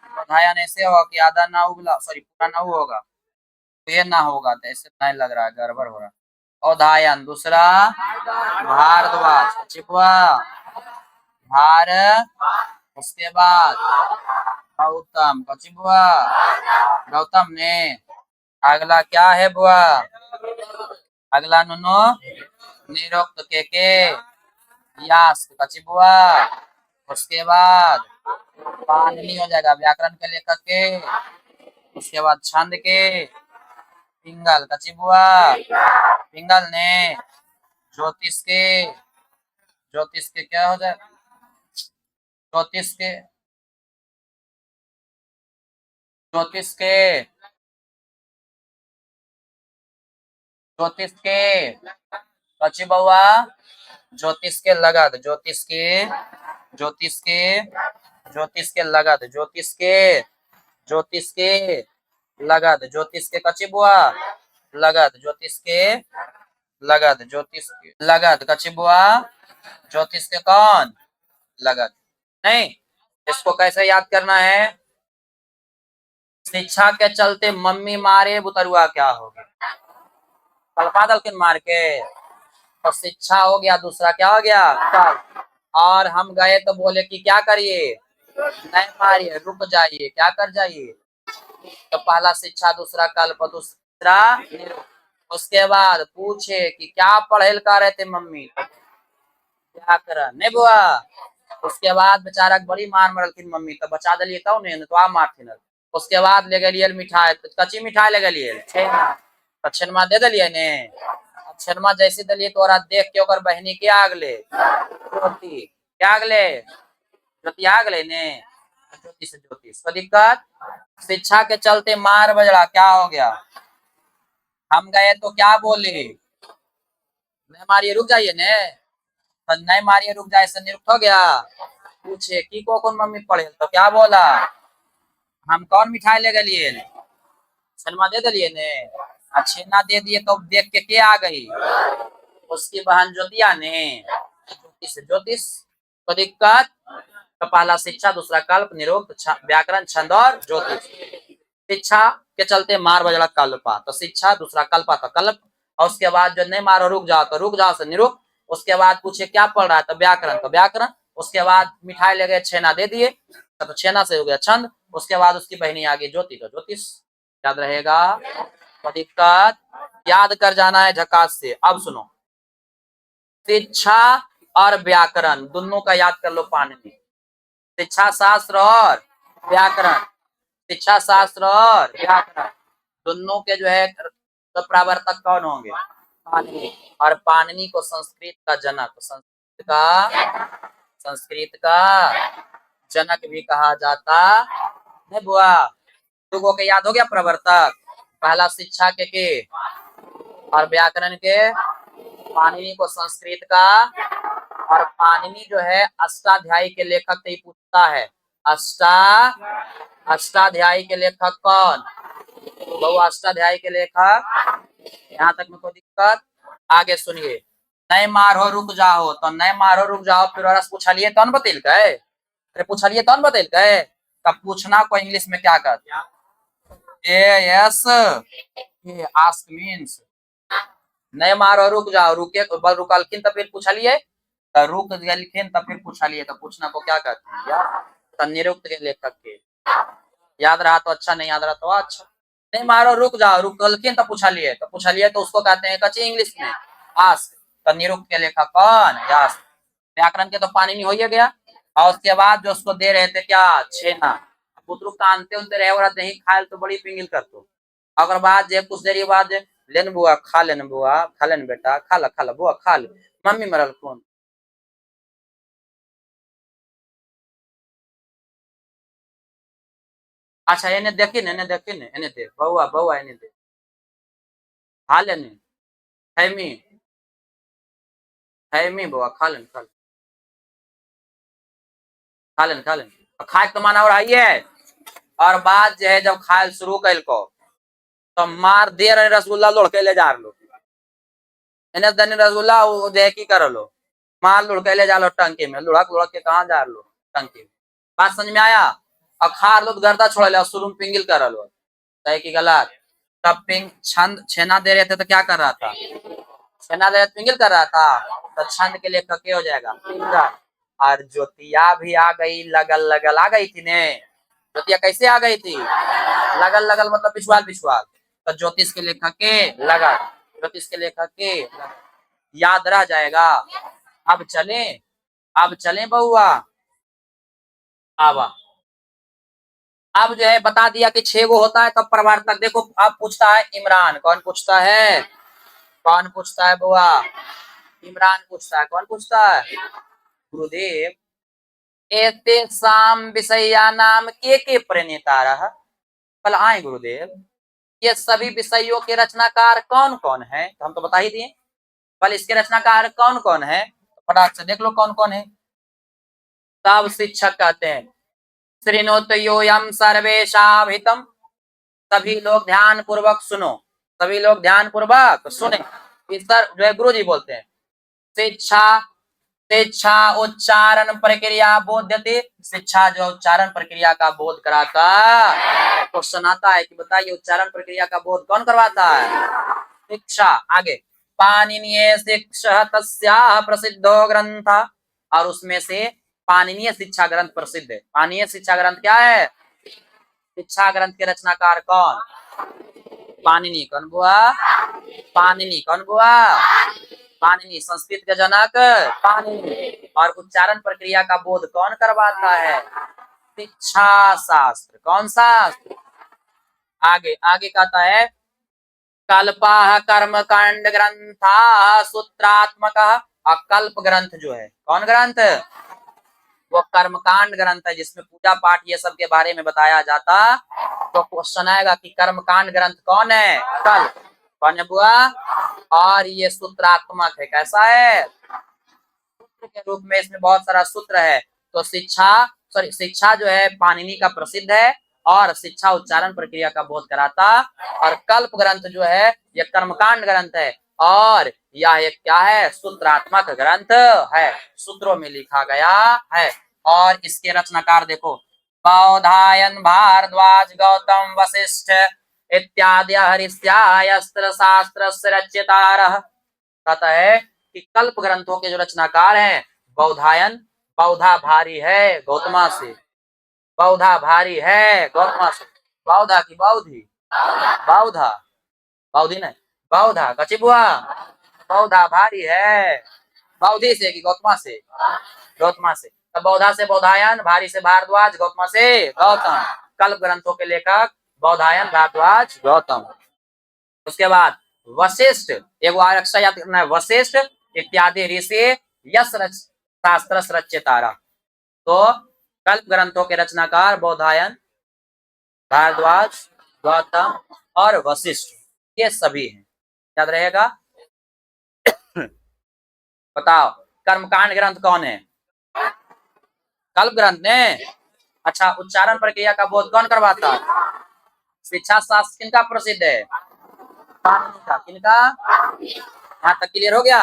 बौधायन ऐसे होगा कि आधा ना उगला, सॉरी पूरा ना होगा, तो ये ना होगा, तो ऐसे नहीं लग रहा है, गड़बड़ हो रहा है। औधायन। दूसरा भारद्वाज। चिपवा भार, उसके बाद गौतम। बुआ? गौतम ने। अगला क्या है बुआ? अगला नुनो निरुक्त के यास। कची बुआ? उसके बाद पाणिनि हो जाएगा, व्याकरण के लेखक के। उसके बाद छंद के पिंगल। कची बुआ? पिंगल ने। ज्योतिष के, ज्योतिष के क्या हो जाए? ज्योतिष के, ज्योतिष के, ज्योतिष के कची बउआ? ज्योतिष के लगद। ज्योतिष के, ज्योतिष के, ज्योतिष के लगद। ज्योतिष के, ज्योतिष के लगद। ज्योतिष के कची बुआ? लगद। ज्योतिष के लगद। ज्योतिष के लगद। कची बुआ? ज्योतिष के कौन? लगद। नहीं, इसको कैसे याद करना है? शिक्षा के चलते मम्मी मारे बुतरुआ क्या हो गया? कल्पा दलकिन मार के। तो शिक्षा हो गया, दूसरा क्या हो गया? कल। और हम गए तो बोले कि क्या करिए? नहीं मारिए, रुक जाइए। क्या कर जाइए? तो पहला शिक्षा, दूसरा कल्प, दूसरा निरुक्त। उसके बाद पूछे कि क्या पढ़े लिखा रहे थे मम्मी? क्या करा? नहीं बुआ। उसके बाद बेचारा बड़ी मार मरलखिन मम्मी, तो बचा दिलिए तब नहीं तो आप मारथिन। उसके बाद ले गलिए मिठाई, तो कच्ची मिठाई ले गलिए छेना, तो छेनमा दे दिलिए ने। छेनमा जैसे दिलिए तो देख के ओकर बहनी के आगले ज्योति, क्या आगले? ज्योति आगले ने। ज्योति से ज्योतिष तो दिक्कत। शिक्षा के चलते मार बजड़ा क्या हो गया? हम गए तो क्या बोले? नहीं मारिए, रुक जाइए ने। तो नहीं मारिए, रुक जाए से निरुक्त हो गया। पूछे की को कौन मम्मी पढ़े, तो क्या बोला? हम कौन मिठाई ले गलिए? छेनमा दे दिलिए ने। छेना दे दिए तो देख के आ गई? उसकी बहन ज्योतिया ने। ज्योतिष से ज्योतिष तो दिक्कत। तो पहला शिक्षा, दूसरा कल्प निरुक्त, व्याकरण, छंद और ज्योतिष। शिक्षा के चलते मार बजड़ा कल्पा, तो शिक्षा, दूसरा कल्पा तो कल्प। और उसके बाद जो नहीं मारो रुक जाओ, तो रुक जाओ से निरुक्त। उसके बाद पूछे क्या पढ़ रहा है, तो व्याकरण, तो व्याकरण। उसके बाद मिठाई ले गए, छेना दे दिए, तो छेना से हो गया छंद। उसके बाद उसकी बहनी आ गई ज्योति, तो ज्योतिष। याद रहेगा, तो दिक्कत याद कर जाना है झकास से। अब सुनो, शिक्षा और व्याकरण दोनों का याद कर लो पाणिनि। शिक्षा शास्त्र और व्याकरण, शिक्षा शास्त्र और व्याकरण दोनों के जो है तो प्रवर्तक कौन होंगे, पाणिनि। और पाणिनि को संस्कृत का जनक, संस्कृत का जनक भी कहा जाता है बुआ। लोगों के याद हो गया प्रवर्तक, पहला शिक्षा के और व्याकरण के, पाणिनि को संस्कृत का। और पाणिनि जो है अष्टाध्यायी के लेखक से ही पूछता है, अष्टाध्यायी के लेखक कौन, वो अष्टाध्यायी के लेखक। यहाँ तक में कोई दिक्कत, आगे सुनिए। नए मारो रुक जाओ, तो नए मारो रुक जाओ फिर पूछलिए कौन बतेल के, अरे पूछलिए कौन बतेल के, तब पूछना को इंग्लिश में क्या कहते हैं, AS आस्क मीन्स नए मारो रुक जाओ, रुके रुकलखिन तो फिर पूछलिए, तो रुक गलखिन तो फिर पूछलिए, तो पूछना को क्या कहते हैं यार, तो निरुक्त के लेखक के। याद रहा तो अच्छा, नहीं याद रहा तो अच्छा। नहीं मारो रुक जाओ, रुकलखिन तो पूछलिए, तो उसको कहते हैं कच्ची इंग्लिश में आस्क। तो निरुक्त के लेखक कौन, यास्क। व्याकरण के तो पाणिनि हो ही गया। और उसके बाद जो उसको दे रहे थे क्या, छेना। पुत्रु कानते उनते रहे और नहीं खाए तो बड़ी पिंगिल कर तो। अगर बाद जे कुछ देरी बाद लेन बुआ, खा लेन बुआ, खा लेन बेटा, खा ला बुआ, खा ले, मम्मी मरल कौन। अच्छा एने देखी ने, एने देख बउआ, बउआ एने देख, खा लेने, हैमी, हैमी बुआ, खा लेन, खा लेन। खाए तो माना और आई है। और बाद जो है जब खाए शुरू कैल को, तो मार दे रहे रसगुल्ला लुढ़के ले जा लो, एने दने रसगुल्ला वो जे की कर लो, मार लुढ़के ले जा लो टंकी में, लुढ़क लुढ़क के कहाँ जा लो टंकी में। बात समझ में आया। और खार लो तो गर्दा छोड़ ले, शुरू में पिंगिल कर लो, सही की गलत। तब छंद छेना दे रहे थे तो क्या कर रहा था, छेना दे रहे पिंगिल कर रहा था, तो छंद के लिए क्या हो जाएगा, पिंगल। और ज्योतिया भी आ गई, लगल लगल आ गई थी ने, ज्योतिया कैसे आ गई थी, लगल लगल मतलब पिछवाल पिछवाल, तो ज्योतिष के लेखक के लगल, ज्योतिष के लेखक के लगल। याद रह जाएगा। अब चले, अब चले बउआ, अब अब जो है बता दिया कि 6 गो होता है तब प्रवर्तक। देखो अब पूछता है इमरान, कौन पूछता है, कौन पूछता है बुआ, इमरान पूछता है। कौन पूछता है, गुरुदेव एतेषां विषयानाम के प्रणेतारः, कल आए गुरुदेव, ये सभी विषयों के रचनाकार कौन कौन है, तो हम तो बता ही दिए। कल इसके रचनाकार कौन कौन है, फटाक से देख लो कौन कौन है। तब शिक्षक कहते हैं, श्रृणोतु योऽयं सर्वेषां हितम्, सभी लोग ध्यान पूर्वक सुनो, सभी लोग ध्यान पूर्वक सुने। इस सर जो है गुरु जी बोलते हैं, शिक्षा, शिक्षा उच्चारण प्रक्रिया बोध्यते, शिक्षा जो उच्चारण प्रक्रिया का बोध कराता। क्वेश्चन आता है कि बताइए उच्चारण प्रक्रिया का बोध कौन करवाता है, शिक्षा। आगे, पाणिनीय शिक्षा तस्याः प्रसिद्धो ग्रंथ, और उसमें से पाणिनीय शिक्षा ग्रंथ प्रसिद्ध है। पाणिनीय शिक्षा ग्रंथ क्या है, शिक्षा ग्रंथ के रचनाकार कौन, पाणिनि। कौन बुआ, पाणिनि। कौन बुआ, पाणिनि। संस्कृत के जनक पाणिनि। और उच्चारण प्रक्रिया का बोध कौन करवाता है, शिक्षा शास्त्र। कौन शास्त्र, आगे आगे कहता है, कल्पः कर्म कांड ग्रंथा सूत्रात्मक। और कल्प ग्रंथ जो है, कौन ग्रंथ, वो कर्मकांड ग्रंथ है, जिसमें पूजा पाठ ये सब के बारे में बताया जाता। तो क्वेश्चन आएगा कि कर्मकांड ग्रंथ कौन है, कल, कौन है बुआ। और ये सूत्रात्मक है, कैसा है, सूत्र के रूप में, इसमें बहुत सारा सूत्र है। तो शिक्षा, सॉरी शिक्षा जो है पाणिनि का प्रसिद्ध है, और शिक्षा उच्चारण प्रक्रिया का बोध कराता। और कल्प ग्रंथ जो है ये कर्मकांड ग्रंथ है, और यह एक क्या है, सूत्रात्मक ग्रंथ है, सूत्रों में लिखा गया है। और इसके रचनाकार देखो, बौधायन भारद्वाज गौतम वशिष्ठ इत्यादि हरिस्यास्त्र शास्त्र रच्यतारः। कहता है कि कल्प ग्रंथों के जो रचनाकार हैं बौधायन, बौधा भारी है गौतमा से, बौधा भारी है गौतमा से, बौधा की बौधी, बौधा, बौधी नहीं, बौधा कची बुआ, बौधा भारी है, बौधी से कि गौतमा से, गौतमा से। तब बौधा से बौधायन, भारी से भारद्वाज, गौतमा से गौतम। कल्प ग्रंथों के लेखक बौधायन, भारद्वाज, गौतम। उसके बाद वशिष्ठ, एक और अक्षर याद करना है, वशिष्ठ इत्यादि ऋषि यश शास्त्र रच्यतारा। तो कल्प ग्रंथों के रचनाकार बौधायन, भारद्वाज, गौतम और वशिष्ठ, ये सभी हैं। याद रहेगा। बताओ कर्मकांड ग्रंथ कौन है? कल्प ग्रंथ ने। अच्छा, उच्चारण प्रक्रिया का बोध कौन करवाता है? शिक्षा शास्त्र किनका प्रसिद्ध है? पाणिनि का। किनका? यहाँ तक क्लियर हो गया।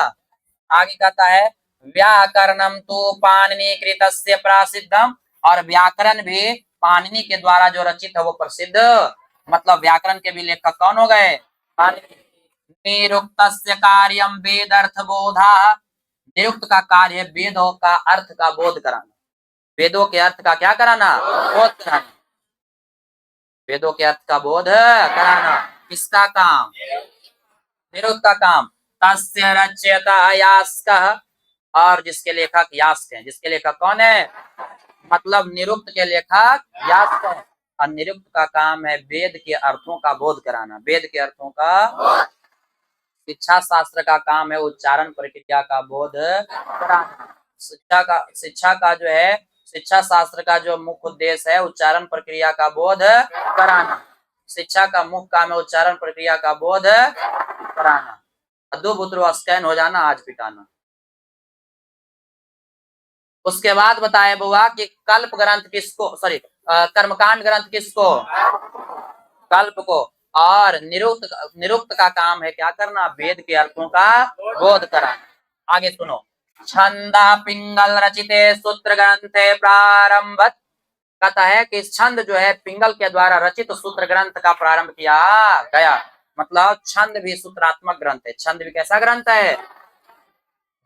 आगे कहता है व्याकरणम तो पाणिनि कृतस्य प्रसिद्धम, और व्याकरण भी पाणिनि के द्वारा जो रचित है वो प्रसिद्ध। मतलब व्याकरण के भी लेखक कौन हो गए? पाणिनि। निरुक्तस्य कार्यम वेद अर्थ बोधा, निरुक्त का कार्य वेदों का अर्थ का बोध कराना। वेदों के अर्थ का क्या कराना? बोध कराना। वेदों के अर्थ का बोध कराना किसका काम? निरुक्त का काम। तस्य रचयिता यास्कः, और जिसके लेखक यास्क हैं। जिसके लेखक कौन है? मतलब निरुक्त के लेखक यास्क है। और निरुक्त का काम है वेद के अर्थों का बोध कराना। वेद के अर्थों का। शिक्षा शास्त्र का काम है उच्चारण प्रक्रिया का बोध कराना। शिक्षा का जो है, शिक्षा शास्त्र का जो मुख्य उद्देश्य है उच्चारण प्रक्रिया का बोध कराना। शिक्षा का मुख्य काम है उच्चारण प्रक्रिया का बोध कराना। अद्भुत स्कैन हो जाना, आज पिटाना। उसके बाद बताए बुआ कि कल्प ग्रंथ किसको, सॉरी कर्मकांड ग्रंथ किसको? कल्प को। और निरुक्त का काम है क्या करना? वेद के अर्थों का बोध कराना। आगे सुनो। छंदा पिंगल रचिते सूत्र ग्रंथे प्रारंभ, कहता है कि छंद जो है पिंगल के द्वारा रचित सूत्र ग्रंथ का प्रारंभ किया गया। मतलब छंद भी सूत्रात्मक ग्रंथ है। छंद भी कैसा ग्रंथ है?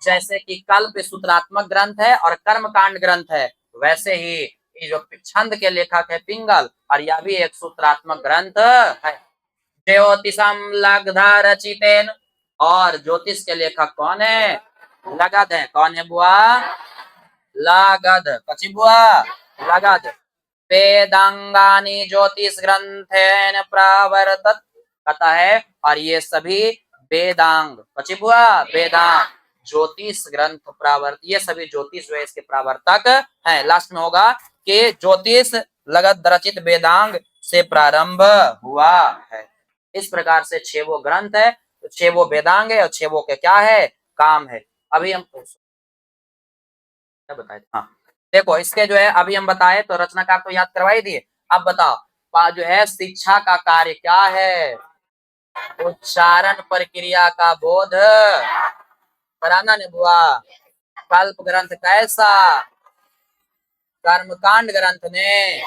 जैसे कि कल्प सूत्रात्मक ग्रंथ है और कर्मकांड ग्रंथ है, वैसे ही ये जो छंद के लेखक है पिंगल, और यह भी एक सूत्रात्मक ग्रंथ है। ज्योतिषम लग्धा रचितेन, और ज्योतिष के लेखक कौन है? लगध है। कौन है बुआ? लागध। कची बुआ? लगध। वेदांगानी ज्योतिष ग्रंथेन प्रवर्तत, कहता है और ये सभी वेदांग, कची बुआ? वेदांग ज्योतिष ग्रंथ प्रावर्त, ये सभी ज्योतिष जो है इसके प्रावर्तक हैं। लास्ट में होगा कि ज्योतिष लगत रचित वेदांग से प्रारंभ हुआ है। इस प्रकार से 6 वो ग्रंथ है, 6 वो वेदांग है और 6 वो के क्या है? काम है। अभी हम क्या बताए? हाँ देखो, इसके जो है अभी हम बताए तो रचनाकार तो याद करवा ही दिए। अब बताओ जो है शिक्षा का कार्य क्या है? उच्चारण प्रक्रिया का बोध कराना ने बुआ। कल्प ग्रंथ कैसा? कर्मकांड ग्रंथ ने।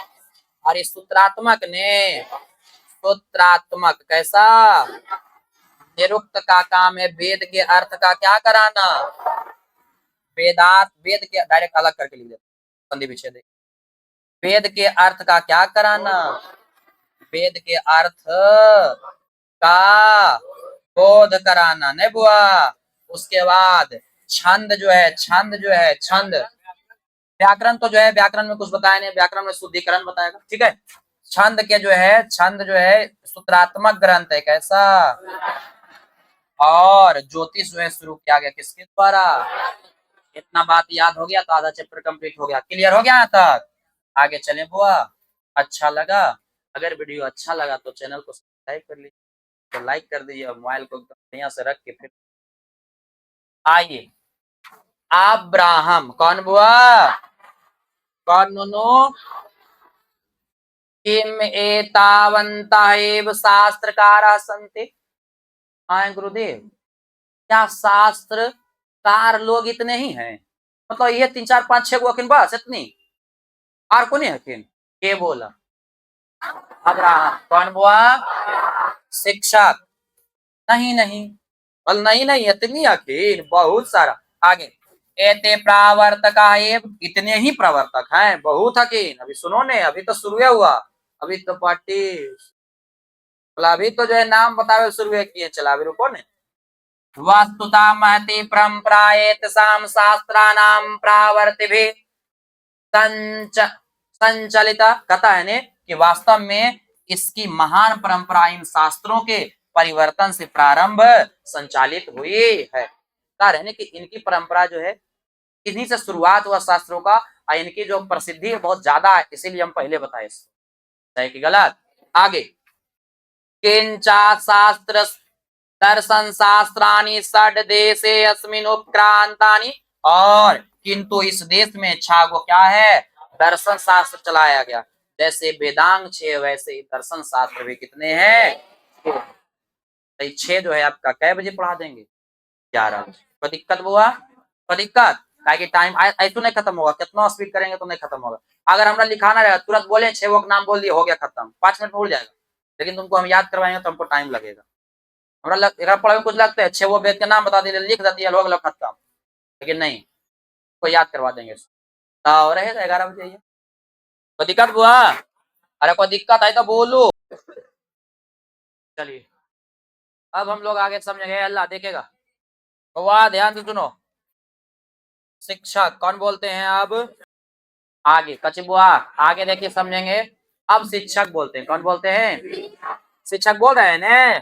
और इस सूत्रात्मक ने। सूत्रात्मक कैसा? निरुक्त का काम है वेद के अर्थ का क्या कराना? वेदार्थ, वेद के डायरेक्ट अलग करके लिख देते संधि विच्छेद। वेद के अर्थ का क्या कराना? वेद के अर्थ का बोध कराना ने बुआ। उसके बाद छंद जो है, छंद जो है, छंद व्याकरण तो जो है व्याकरण में कुछ बताया नहीं, व्याकरण में शुद्धिकरण बताएगा, ठीक है। छंद के जो है, छंद जो है सूत्रात्मक ग्रंथ है कैसा? और ज्योतिष जो है शुरू किया गया किसके द्वारा? इतना बात याद हो गया तो आधा चैप्टर कंप्लीट हो गया। क्लियर हो गया यहाँ तक? आगे चले बुआ। अच्छा लगा? अगर वीडियो अच्छा लगा तो चैनल को सब्सक्राइब कर लीजिए, तो लाइक कर दीजिए और मोबाइल को बढ़िया से रख के फिर आइए। अब्राहम कौन बुआ? कौन नुनू? किम एतावन्तः एव शास्त्रकाराः सन्ति। हाँ गुरुदेव, क्या शास्त्रकार लोग इतने ही हैं? मतलब ये 3 4 5 6 गो अखिन बस इतनी, और कौन है अखिन? के बोला? अब्राहम। कौन बुआ? शिक्षक? नहीं नहीं, बोल नहीं नहीं, इतनी अखिल बहुत सारा। आगे, एते प्रावर्तका, ये इतने ही प्रवर्तक हैं, बहुत अखिल। अभी सुनो ने, अभी तो शुरू हुआ, अभी तो पार्टी, अभी तो जो है नाम बतावे शुरू किए, चला अभी रुको ने। वास्तुता महति परंपराएत साम शास्त्रानाम प्रावर्तिभि संच संचलिता, कहता है ने कि वास्तव में इसकी महान परंपरा इन शास्त्रों के परिवर्तन से प्रारंभ संचालित हुई है। कह रहे हैं कि इनकी परंपरा जो है, इन्हीं से शुरुआत हुआ शास्त्रों का, और इनकी जो प्रसिद्धि है बहुत ज्यादा है, इसीलिए हम पहले बताए। सही कि गलत? आगे, किंचा शास्त्र दर्शन शास्त्राणी षड देशे अस्मिन् उपक्रांतानि, और किंतु इस देश में छागो क्या है, दर्शन शास्त्र चलाया गया। जैसे वेदांग 6, वैसे ही दर्शन शास्त्र भी कितने हैं? छह जो है आपका कै बजे पढ़ा देंगे? 11 बजे। कोई दिक्कत हुआ? कोई दिक्कत? काहे कि टाइम ऐसे नहीं खत्म होगा, कितना स्पीड करेंगे तो नहीं खत्म होगा। अगर हमरा लिखाना रहेगा, तुरंत बोले 6 वो नाम बोल दिए, हो गया खत्म, 5 मिनट में हो जाएगा। लेकिन तुमको हम याद करवाएंगे तो हमको टाइम लगेगा। हमरा पढ़े में कुछ लगता है, 6 वो वेद के नाम बता दिए, लिख देती है, लोग लोग खत्म। लेकिन नहीं, को याद करवा देंगे। और रहेगा 11 बजे। कोई दिक्कत हुआ? अरे कोई दिक्कत है तो बोलो। चलिए, अब हम लोग आगे समझेंगे, अल्लाह देखेगा। वाह, ध्यान से सुनो। शिक्षक कौन बोलते हैं अब? आगे कचिबुआ, आगे देखिए समझेंगे। अब शिक्षक बोलते हैं, कौन बोलते हैं? शिक्षक बोल रहे हैं ना।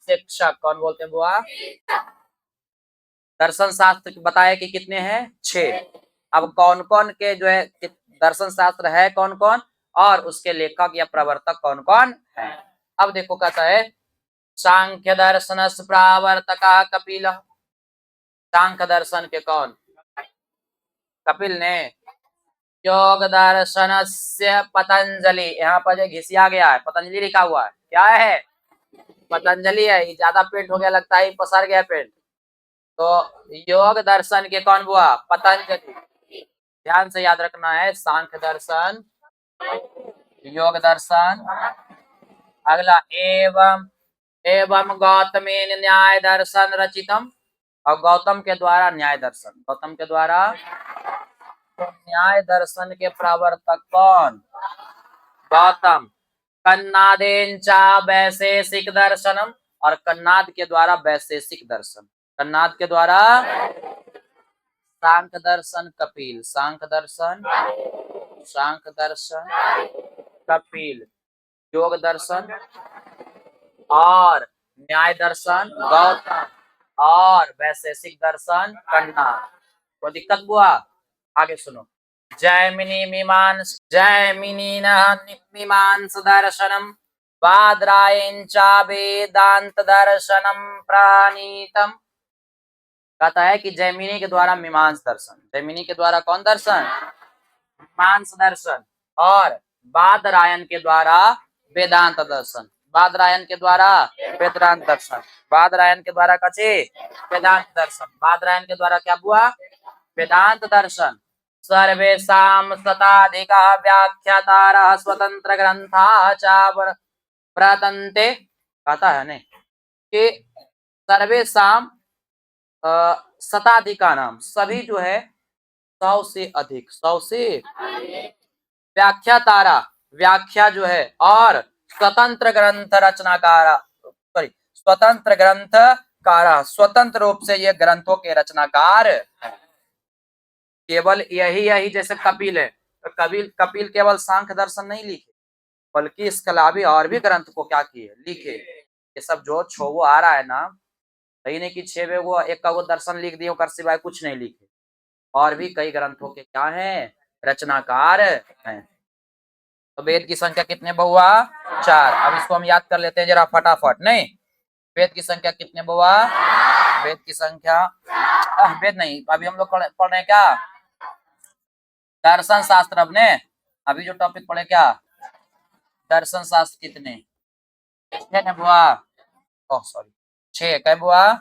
शिक्षक कौन बोलते हैं बुआ? दर्शन शास्त्र बताए कि कितने हैं? 6। अब कौन कौन के जो है दर्शन शास्त्र है, कौन कौन, और उसके लेखक या प्रवर्तक कौन कौन है। अब देखो कहता है, सांख्य दर्शन प्रावर्तक कपिल। सांख्य दर्शन के कौन? कपिल ने। योग दर्शन से पतंजलि, यहाँ पर जो घिसिया गया है, पतंजलि लिखा हुआ है, क्या है? पतंजलि है। ये ज्यादा पेंट हो गया लगता है, पसर गया पेंट। तो योग दर्शन के कौन हुआ? पतंजलि। ध्यान से याद रखना है, सांख्य दर्शन, योग दर्शन। अगला, एवं एवं गौतमेन न्याय दर्शन रचितम, और गौतम के द्वारा न्याय दर्शन, गौतम के द्वारा। तो न्याय दर्शन के प्रवर्तक कौन? गौतम। कन्नादेन चा वैशेषिक दर्शनम, और कन्नाद के द्वारा वैशेषिक दर्शन, कन्नाद के द्वारा। सांख्य दर्शन कपिल, सांख्य दर्शन, सांख्य दर्शन कपिल, योग दर्शन और न्याय दर्शन गौतम, और वैशेषिक दर्शन कन्नाद। कोई दिक्कत हुआ? आगे सुनो। जैमिनी मीमांस दर्शनम बादरायंचा वेदांत दर्शनम प्राणीतम। कहता है कि जैमिनी के द्वारा मीमांस दर्शन, जैमिनी के द्वारा कौन दर्शन? मीमांस दर्शन, और बादरायन के द्वारा वेदांत दर्शन, बादरायन के द्वारा वेदांत दर्शन, बादरायन के द्वारा कचे वेदांत दर्शन, बादरायन के द्वारा क्या हुआ? वेदांत दर्शन। सर्वेषां शताधिका व्याख्यातारः स्वतंत्र ग्रंथा च प्रतन्ते। कहता है ने कि सर्वेषां शताधिका नाम, सभी जो है 100 से अधिक, 100 से व्याख्या तारा, व्याख्या जो है, और स्वतंत्र ग्रंथ रचनाकारा, सॉरी स्वतंत्र ग्रंथकारा, स्वतंत्र रूप से ये ग्रंथों के रचनाकार है। केवल यही जैसे कपिल है, तो कपिल कपिल केवल सांख्य दर्शन नहीं लिखे, बल्कि इसके अलावा और भी ग्रंथ को क्या किए, लिखे। ये सब जो 6 वो आ रहा है ना, सही नहीं कि 6 वो एक का वो दर्शन लिख दिए, कर सिवाय कुछ नहीं लिखे। और भी कई ग्रंथों के क्या हैं, रचनाकार हैं। तो वेद की संख्या कितने बहुआ? 4। अब इसको हम याद कर लेते हैं जरा फटाफट। नहीं, वेद की संख्या कितने बहुआ? वेद की संख्या, वेद नहीं, अभी हम लोग पढ़ रहे हैं क्या? दर्शन शास्त्र। अब ने अभी जो टॉपिक पढ़े क्या? दर्शन शास्त्र कितने? 6 बुआ? ओह सॉरी, 6 कै बुआ?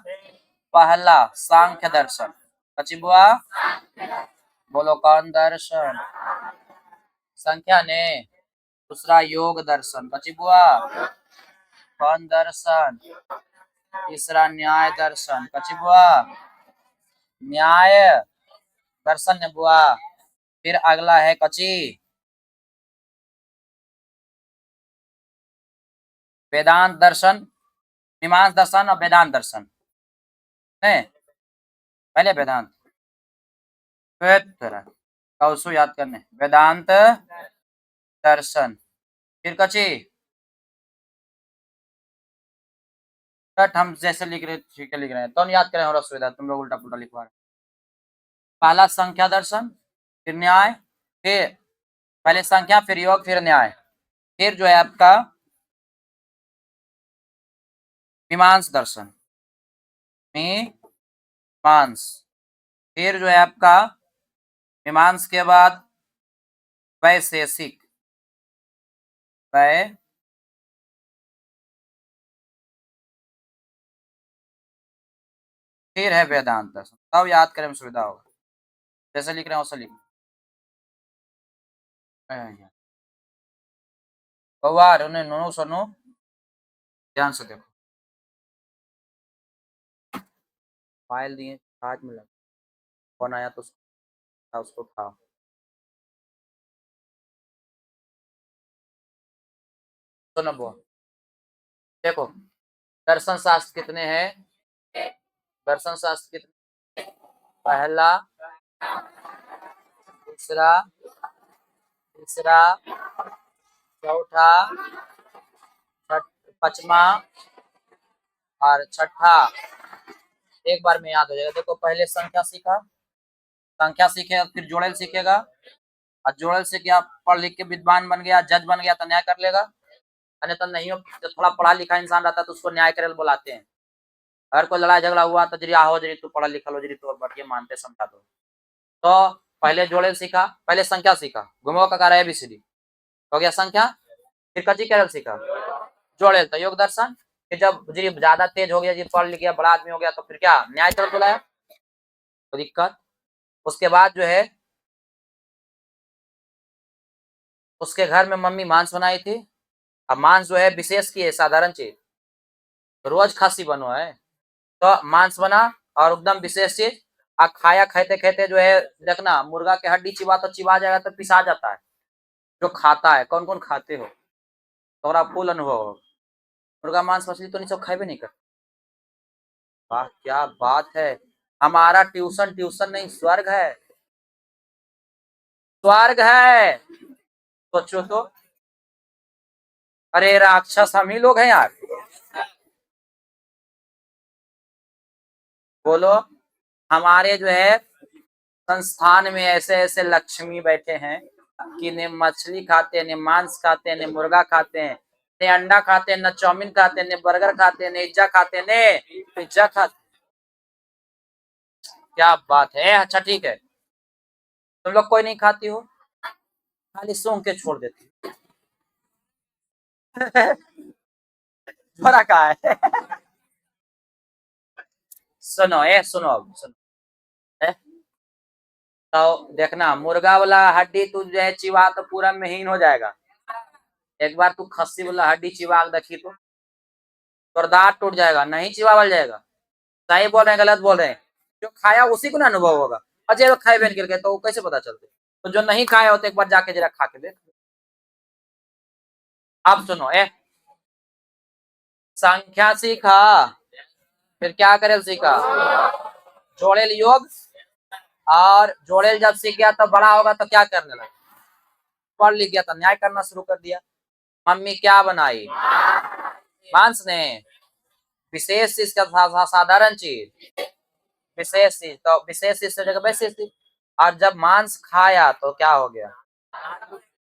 पहला सांख्य दर्शन, कची बुआ? बोलो कौन दर्शन? संख्या ने। दूसरा योग दर्शन, कची बुआ? कौन दर्शन? तीसरा न्याय दर्शन, कची बुआ? न्याय दर्शन ने बुआ। फिर अगला है कची? वेदांत दर्शन, मीमांस दर्शन और वेदांत दर्शन है। पहले वेदांत, कौसु याद करने, वेदांत दर्शन, फिर कची? कट हम जैसे लिख रहे ठीक है लिख रहे हैं तो याद करें, और सुविधा तुम लोग उल्टा पुल्टा लिखवा रहे। पहला संख्या दर्शन, फिर न्याय, फिर पहले संख्या, फिर योग, फिर न्याय, फिर जो है आपका मीमांस दर्शन, मीमांस, फिर जो है आपका मीमांस के बाद वैशेषिक, वै फिर है वेदांत दर्शन। तब याद करें में सुविधा होगा, जैसे लिख रहे हैं वैसे लिख। कौआ उन्हें नोनो सुनो, ध्यान से देखो, फाइल दिए, आज मिला कौन आया तो उसको खाओ। सुनो बुआ, देखो दर्शन शास्त्र कितने हैं? दर्शन शास्त्र कितने? पहला, दूसरा, तीसरा, चौथा, पांचवा और छठा। एक बार में याद हो जाएगा। देखो पहले संख्या सीखा, संख्या सीखेगा, फिर जोड़ेल सीखेगा, और जोड़ेल से क्या पढ़ लिख के विद्वान बन गया, जज बन गया तो न्याय कर लेगा। अन्यथा नहीं हो, जो थोड़ा पढ़ा लिखा इंसान रहता है तो उसको न्याय करेल बुलाते हैं। अगर कोई लड़ाई झगड़ा हुआ तो जरी आओ, जरी तू पढ़ा लिखा लो, जरी तू बढ़िया मानते समझा दो। तो पहले जोड़ेल सीखा, पहले संख्या सीखा, घुमो का कार्य एबीसीडी हो गया संख्या, फिर कची कैरल सीखा, जोड़ेल तो योग दर्शन, फिर जब जी ज्यादा तेज हो गया, जी पढ़ लिख गया, बड़ा आदमी हो गया, तो फिर क्या न्याय चल बुलाया, तो दिक्कत। उसके बाद जो है उसके घर में मम्मी मांस बनाई थी। अब मांस जो है विशेष की है, साधारण चीज, रोज खस्सी बनो है, तो मांस बना और एकदम विशेष चीज। अब खाया, खाते खाते जो है देखना, मुर्गा के हड्डी चिबा तो चिबा जाएगा, तो पिसा जाता है। जो खाता है, कौन कौन खाते हो, थोड़ा फुल अनुभव हो। मुर्गा मांस मछली तो नहीं सब खाए भी नहीं कर। वाह क्या बात है, हमारा ट्यूशन ट्यूशन नहीं स्वर्ग है, स्वर्ग है। सोचो तो, अरे राक्षस हम ही लोग हैं यार। बोलो, हमारे जो है संस्थान में ऐसे ऐसे लक्ष्मी बैठे हैं कि न मछली खाते, न मांस खाते, न मुर्गा खाते हैं, न अंडा खाते, न चाउमीन खाते, न बर्गर खाते, न पिज्जा खाते, न पिज्जा खाते। क्या बात है। अच्छा ठीक है, तुम लोग कोई नहीं खाती हो, खाली सूंघ के छोड़ देती बड़ा का है। सुनो सुनो अब सुनो ए? तो देखना, मुर्गा वाला हड्डी तू जो है चिवा तो पूरा महीन हो जाएगा। एक बार तू खस्सी वाला हड्डी चिवा देखी तो दांत टूट जाएगा, नहीं चिवावल जाएगा। सही बोल रहे हैं गलत बोल रहे हैं? जो खाया उसी को ना अनुभव होगा। अजय वो खाए बेन गिर गए तो कैसे पता चलते? तो जो नहीं खाया हो तो एक बार जाके जरा खा के देख। अब सुनो संख्या सीखा, फिर क्या करे सीखा, जोड़ेल योग, और जोड़ेल जब सीख गया तो बड़ा होगा तो क्या करने लगा, पढ़ लिख गया तो न्याय करना शुरू कर दिया। मम्मी क्या बनाई, मांस ने, विशेष चीज का साधारण चीज, विशेष चीज, तो विशेष चीज से जगह वैशेष चीज। और जब मांस खाया तो क्या हो गया,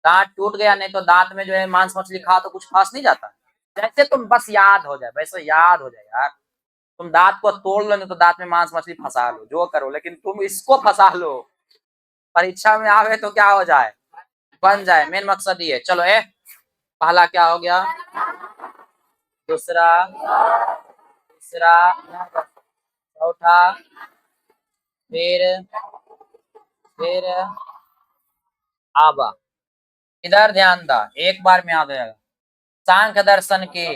दांत टूट गया। नहीं तो दांत में जो है मांस मछली खा तो कुछ खास नहीं जाता। जैसे तुम बस याद हो जाए, वैसे याद हो जाए यार। तुम दांत को तोड़ लो, नहीं तो दांत में मांस मछली फंसा लो, जो करो, लेकिन तुम इसको फंसा लो, परीक्षा में आवे तो क्या हो जाए, बन जाए। मेन मकसद ये। चलो पहला क्या हो गया, दूसरा, तीसरा, चौथा, फिर आबा। इधर ध्यान दा, एक बार में याद हो जाएगा। सांख्य दर्शन की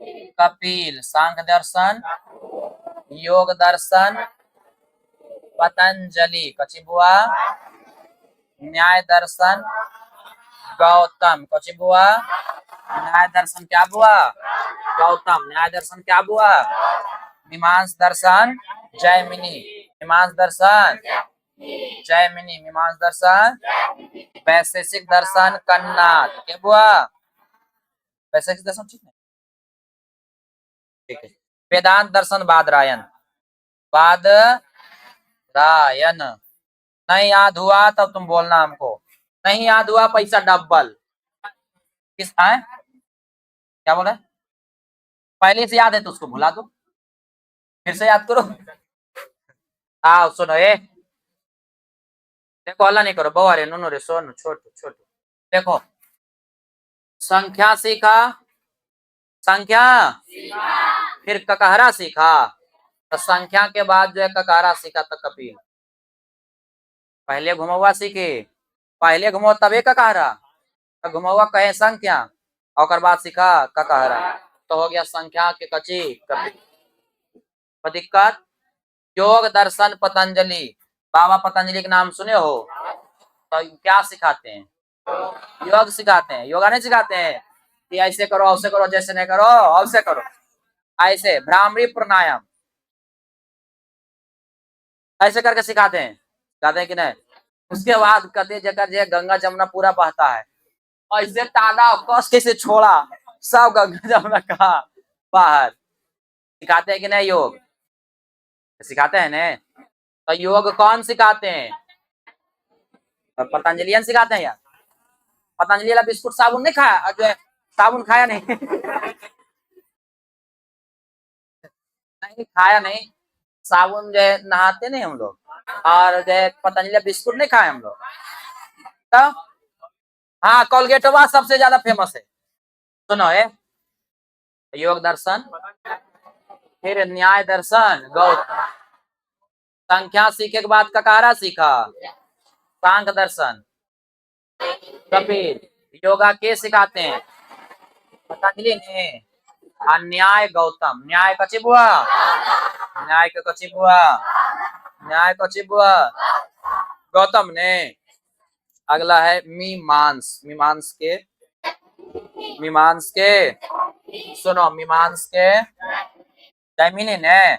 कपिल, सांख्य दर्शन, योग दर्शन, पतंजलि, कची बुआ, न्याय दर्शन, गौतम, कची बुआ, न्याय दर्शन क्या बुआ, गौतम, न्याय दर्शन क्या बुआ, मीमांस दर्शन, जैमिनी, मीमांस दर्शन, जैमिनी, मीमांस दर्शन, वैशेषिक दर्शन, कन्नाद, क्या बुआ, वैशेषिक दर्शन ठीक है, ठीक है। वेदांत दर्शन, बादरायन, बादरायन। नहीं याद हुआ तब तुम बोलना हमको, नहीं याद हुआ पैसा डबल। किस आए क्या बोला, पहले से याद है तो उसको भुला दो, फिर से याद करो। आओ सुनो ये, देखो हल्ला नहीं करो, बहु रे नुनू रे सोनू छोटू छोटू। देखो संख्या सीखा, संख्या फिर ककहरा सीखा, तो संख्या के बाद जो है ककहरा सीखा तो कपिल। पहले घुमौआ सीखे, पहले घुमो तबे ककहरा, तो घुमौआ कहे संख्या और बाद सीखा ककहरा, तो हो गया संख्या के कची कपिल। तो दिक्कत, योग दर्शन पतंजलि, बाबा पतंजलि के नाम सुने हो, तो क्या सिखाते हैं, योग सिखाते हैं, योगा नहीं सिखाते हैं कि ऐसे करो ऐसे करो, जैसे नहीं करो ऐसे करो, ऐसे भ्रामरी प्राणायाम ऐसे करके सिखाते हैं कि नहीं। उसके बाद कहते जगह जगह गंगा जमुना पूरा बहता है, ऐसे ताला कस के से छोड़ा, सब गंगा जमुना कहा बाहर, सिखाते हैं कि नहीं योग, सिखाते हैं ना। तो योग कौन सिखाते हैं, पतंजलियन सिखाते हैं यार। पतंजलि वाला बिस्कुट साबुन नहीं खाया, जो है साबुन खाया नहीं नहीं खाया नहीं, साबुन जो है नहाते नहीं हम लोग, और जो है पतंजलि बिस्कुट नहीं खाए हम लोग। तो हाँ कोलगेटवा सबसे ज्यादा फेमस है, सुनो है, योग दर्शन, फिर न्याय दर्शन, गौतम, संख्या सीखे के बाद ककारा सीखा, सांख्य दर्शन, कपिल, योगा के सिखाते हैं, पतंजलि ने, और न्याय गौतम, न्याय कची बुआ, न्याय के कची बुआ, न्याय कची बुआ, गौतम ने। अगला है मीमांस, मीमांस के सुनो, मीमांस के जैमिनी ने,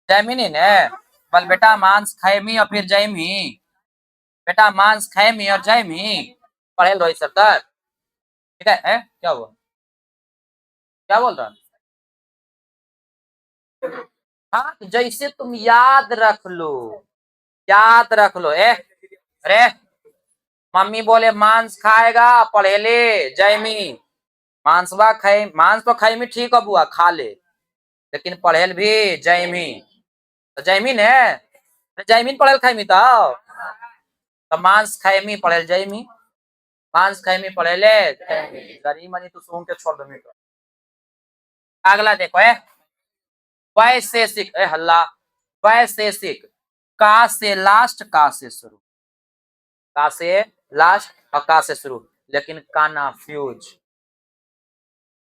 जैमिनी ने, बल बेटा मांस खैमी और फिर जैमी, बेटा मांस खैमी और जैमी, पढ़े रोहित सरदार, ठीक है, क्या हुआ, क्या बोल रहा, हाँ तो जैसे तुम याद रख लो, याद रख लो, अरे मम्मी बोले मांस खाएगा पढ़े ले जैमी, मांसवा खाई, मांस तो खाई में ठीक है बुआ खा ले, लेकिन पढ़ेल भी जैमी, तो जैमिन है, जैमिन पढ़ेल खाई तो मांस खैमी पढ़ेल जैमी, मांस खैमी पढ़ेले गरी मनी तो सुन के छोड़ दो। अगला देखो है वैशेषिक, हल्ला, वैशेषिक, का से लास्ट का से शुरू, का से लास्ट और का से शुरू, लेकिन काना फ्यूज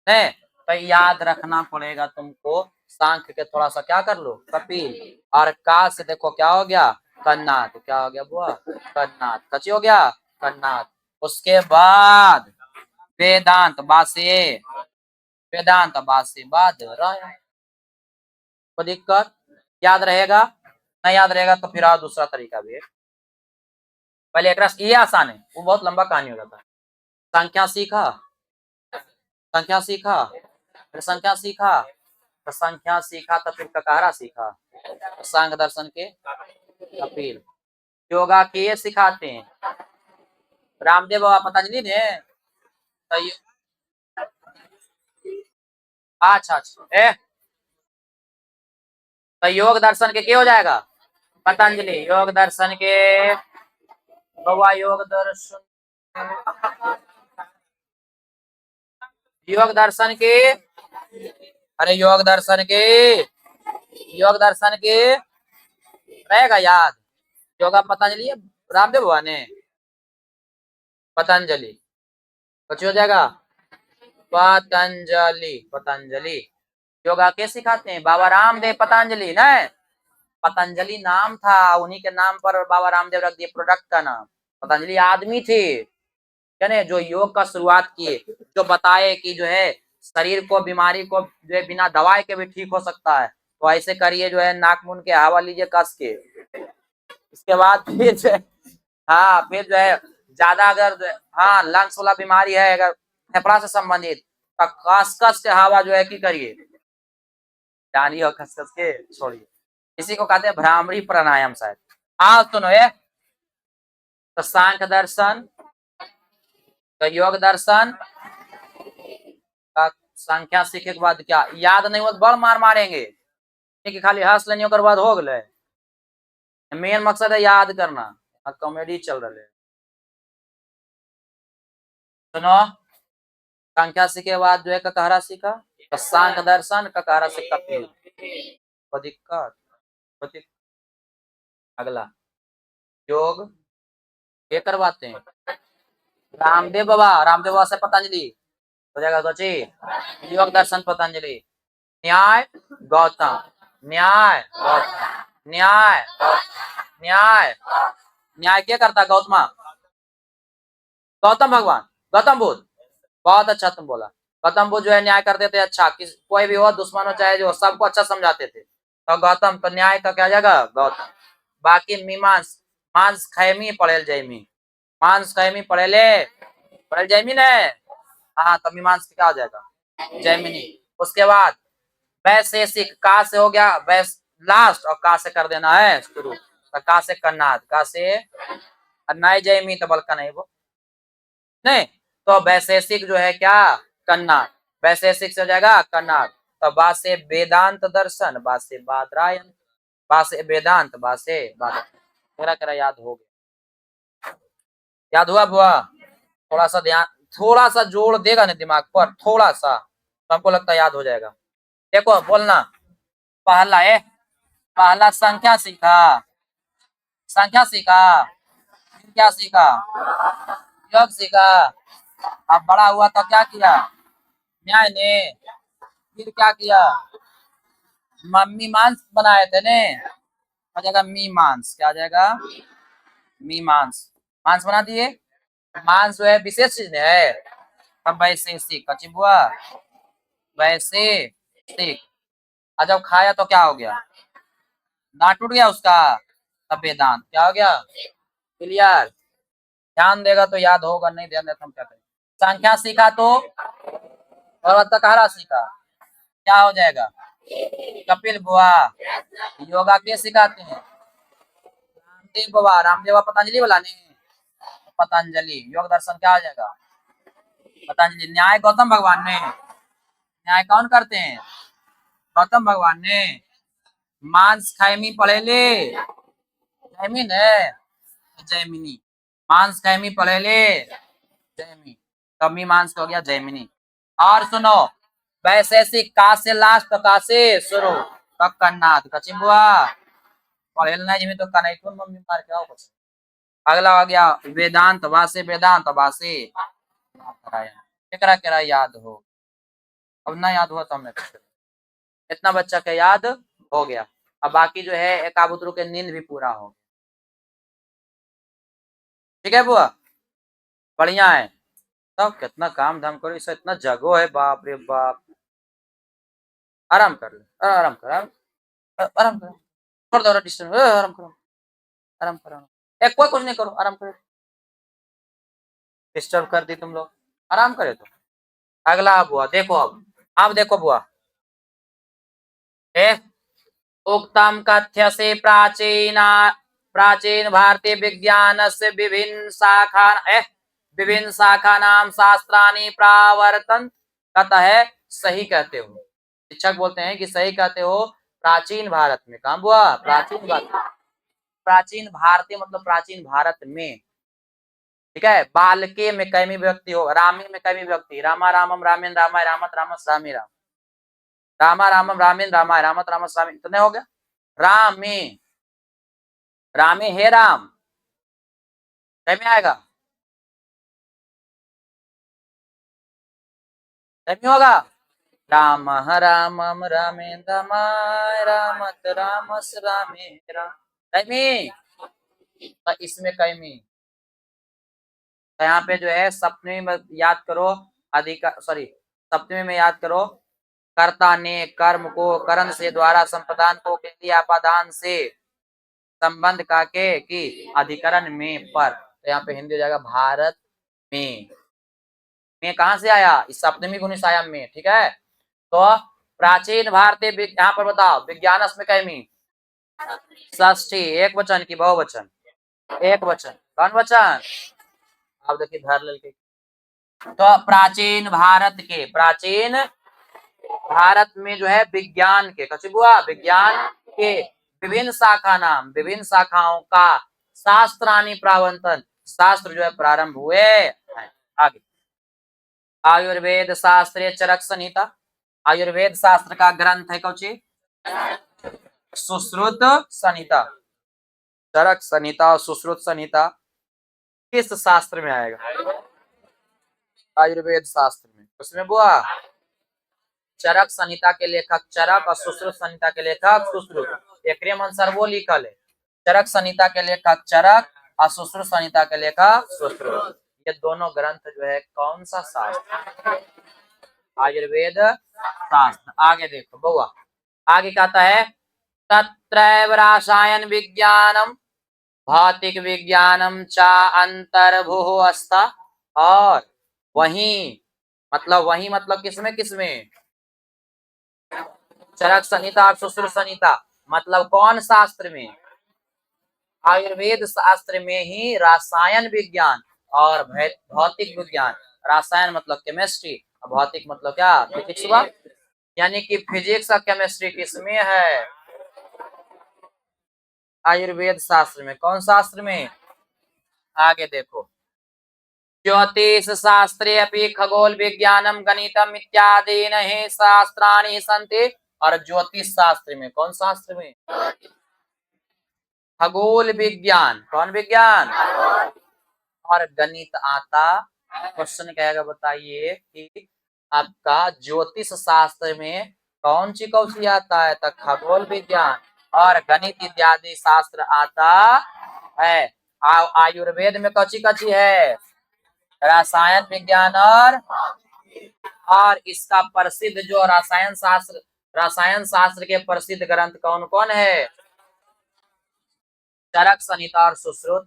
है, तो याद रखना पड़ेगा तुमको। सांख्य के थोड़ा सा क्या कर लो कपिल, और का से देखो क्या हो गया कन्नाथ, तो क्या हो गया बुआ कन्नाथ, कची हो गया कन्नाथ। उसके बाद वेदांत बासे, वेदांत बासे बाद कोई दिक्कत, याद रहेगा, नहीं याद रहेगा तो फिर आओ दूसरा तरीका भी है, पहले एक ये आसान है, वो बहुत लंबा कहानी हो जाता है। संख्या सीखा, संख्या सीखा, फिर संख्या सीखा, तो संख्या सीखा तो फिर ककारा सीखा, सांख्य दर्शन के कपिल, योगा के ये सिखाते हैं रामदेव बाबा पतंजलि ने, तो अच्छा अच्छा तो योग दर्शन के क्या हो जाएगा पतंजलि, योग दर्शन के बाबा, योग दर्शन, योग दर्शन के, अरे योग दर्शन के, योग दर्शन के रहेगा याद, योगा पतंजलि रामदेव बाबा ने, पतंजलि कुछ हो जाएगा, पतंजलि, पतंजलि योगा के सिखाते हैं? बाबा रामदेव पतंजलि ना, पतंजलि नाम था, उन्हीं के नाम पर बाबा रामदेव रख दिए प्रोडक्ट का नाम। पतंजलि आदमी थे यानी जो योग का शुरुआत किए, जो बताए कि जो है शरीर को, बीमारी को जो है बिना दवाई के भी ठीक हो सकता है। तो ऐसे करिए, जो है नाक मुन के हवा लीजिए कस के। इसके बाद फिर जो है, हाँ फिर जो है ज्यादा अगर जो है, हाँ लंग्स वाला बीमारी है, अगर फेफड़ा से संबंधित, तो कस कस के हवा जो है की करिए, जानिए और कस कस के छोड़िए। इसी को कहते हैं भ्रामरी प्राणायाम शायद। आज सुनो ये, तो सांख्य दर्शन, तो योग दर्शन का संख्या सीखे के बाद क्या याद नहीं हो तो बड़ मार मारेंगे कि खाली हंस लेनी ओकर बाद हो गए। मेन मकसद है याद करना, कॉमेडी चल रहा है। सुनो, संख्या सीखे के बाद जो है ककहरा सीखा, तो सांख्य दर्शन ककहरा से कपिल को दिक्कत, अगला योग ये करवाते हैं रामदेव बाबा से पतंजलि हो जाएगा। सोची, योग दर्शन पतंजलि, न्याय गौतम, न्याय गौतम, न्याय न्याय न्याय क्या करता है? गौतम भगवान, गौतम बुद्ध। बहुत अच्छा तुम बोला, गौतम बुद्ध जो है न्याय करते थे। अच्छा, किस कोई भी हो, दुश्मन हो चाहे जो, सबको अच्छा समझाते थे। तो गौतम, तो न्याय का क्या जाएगा? गौतम। बाकी मीमांस, मांस खैमी पढ़ेल जैमी, मांस खैमी पढ़ेले पढ़ेल जैमी ने, हाँ तो मीमांस क्या हो जाएगा? जैमिनी। उसके बाद वैशेषिक, का से हो गया वैस लास्ट, और का से कर देना है शुरू, तो का से कन्नाद, का से अन्नाय जयमी, तो बल्कि नहीं वो नहीं, तो वैशेषिक जो है क्या? कन्नाड। वैशेषिक से हो जाएगा कन्नाड। तो बा से वेदांत दर्शन, बा से बादरायण, बा से वेदांत, बा से बादरायण। तेरा तेरा याद हो गया, याद हुआ बुआ? थोड़ा सा ध्यान, थोड़ा सा जोड़ देगा ना दिमाग पर, थोड़ा सा, तो हमको लगता है याद हो जाएगा। देखो बोलना, पहला है, पहला संख्या सीखा, संख्या सीखा, फिर क्या सीखा? योग सीखा। अब बड़ा हुआ तो क्या किया? न्याय ने। फिर क्या किया? मम्मी मांस बनाए थे ने, आ जाएगा मी मांस, क्या आ जाएगा? मी मांस, मांस बना दिए। मांस जो है विशेष चीज है, अब वैसे सीख कची बुआ, वैसे सीख। और जब खाया तो क्या हो गया? दांत टूट गया उसका, तब वेदांत क्या हो गया? क्लियर। ध्यान देगा तो याद होगा, नहीं ध्यान देगा तो हम क्या करें? संख्या सीखा तो, और तकहरा सीखा, क्या हो जाएगा? कपिल बुआ। योगा के सिखाते हैं? रामदेव बाबा, रामदेव बाबा पतंजलि वाला नहीं, पतंजलि। योग दर्शन क्या आ जाएगा? पतंजलि। न्याय गौतम भगवान ने, न्याय कौन करते हैं? गौतम भगवान ने। मांस खैमी पढ़ेले जैमिन है, जैमिनी। मांस खैमी पढ़ेले जैमी, कमी मांस हो गया जैमिनी। और सुनो, वैशेषिक, का से लास्ट, का से शुरू, कन्नाद कचिबुआ पढ़ेल नहीं जिम्मे तो कनैथुन मम्मी मार के आओ कुछ। अगला आ गया वेदांत, वासे वेदांत, वासे केकरा केकरा याद हो? अब ना याद हुआ तो हमने इतना बच्चा का याद हो गया। अब बाकी जो है एक आबुद्रु के नींद भी पूरा हो, ठीक है बुआ? बढ़िया है। तब कितना काम धाम करो, इससे इतना जगो है, बाप रे बाप। आराम कर ले, आराम कर, आराम करो, छोड़ दो डिस्टर्ब, आराम करो, आराम करो, एक कोई कुछ नहीं करो, आराम करो। डिस्टर्ब कर दी तुम लोग, आराम करे तो। अगला बुआ देखो, अब देखो बुआ, उक्तम कथ्य से प्राचीन भारतीय विज्ञान से विभिन्न शाखा नाम शास्त्राणी प्रावर्तन कहता है। सही कहते हो, शिक्षक बोलते हैं कि सही कहते हो। प्राचीन भारत में, कहा बुआ? प्राचीन भारत, प्राचीन भारतीय मतलब प्राचीन भारत में, ठीक है। बालके में कैमी व्यक्ति हो, रामी में कैमी व्यक्ति, रामा रामम रामेन रामाय रामत रामस रामी राम, रामा रामम रामेन रामाय रामत रामस रामी, इतने हो गया। राम में, रामे हे राम, कैमे आएगा? टाइप में होगा राम रामम रामेन्द्रमाय रामत रामस रामे राम। टाइप में तो इसमें कैमी तो यहाँ पे जो है सप्तमी में याद करो अधिकार सॉरी सप्तमी में याद करो कर्ता ने कर्म को करण से द्वारा संप्रदान को के अपादान से संबंध का के की अधिकरण में पर तो यहाँ पे हिंदी हो जाएगा भारत में कहां से आया इस सप्तमी गुण आयाम में। ठीक है तो प्राचीन भारतीय यहाँ पर बताओ विज्ञान में कैमी षष्ठी एक वचन की बहुवचन एक वचन कौन वचन आप देखिए धर ललके तो प्राचीन भारत में जो है विज्ञान के कच्ची बुआ विज्ञान के विभिन्न शाखाओं का शास्त्रानी प्रावंतन शास्त्र जो है प्रारंभ हुए हैं। आगे आयुर्वेद शास्त्रीय चरक संहिता आयुर्वेद शास्त्र का ग्रंथ है कौची सुश्रुत संहिता। चरक संहिता और सुश्रुत संहिता किस शास्त्र में आएगा आयुर्वेद शास्त्र में उसमें बुआ चरक संहिता के लेखक चरक और सुश्रुत संहिता के लेखक सुश्रुत एक अनुसार वो लिखल है चरक संहिता के लेखक चरक और सुश्रुत संहिता के लेखक सुश्रुत। ये दोनों ग्रंथ जो है कौन सा शास्त्र आयुर्वेद शास्त्र। आगे देखो बउआ आगे कहता है तत्रैव रसायन विज्ञानम भौतिक विज्ञानम चा अंतर्भुः अस्था और वही मतलब किसमें चरक संहिता और सुश्रुत संहिता मतलब कौन शास्त्र में आयुर्वेद शास्त्र में ही रसायन विज्ञान और भौतिक विज्ञान रसायन मतलब केमिस्ट्री और भौतिक मतलब क्या फिजिक्स हुआ यानी कि फिजिक्स और केमिस्ट्री किसमें है आयुर्वेद शास्त्र में। कौन शास्त्र में आगे देखो ज्योतिष शास्त्रे अपि खगोल विज्ञानम गणितम इत्यादि नहीं शास्त्राणि सन्ति और ज्योतिष शास्त्र में कौन शास्त्र में खगोल विज्ञान कौन विज्ञान और गणित आता क्वेश्चन कहेगा बताइए कि आपका ज्योतिष शास्त्र में कौन सी आता है तो खगोल विज्ञान और गणित इत्यादि शास्त्र आता है। आयुर्वेद में कौची है रसायन विज्ञान और इसका प्रसिद्ध जो रसायन शास्त्र के प्रसिद्ध ग्रंथ कौन कौन है चरक संहिता और सुश्रुत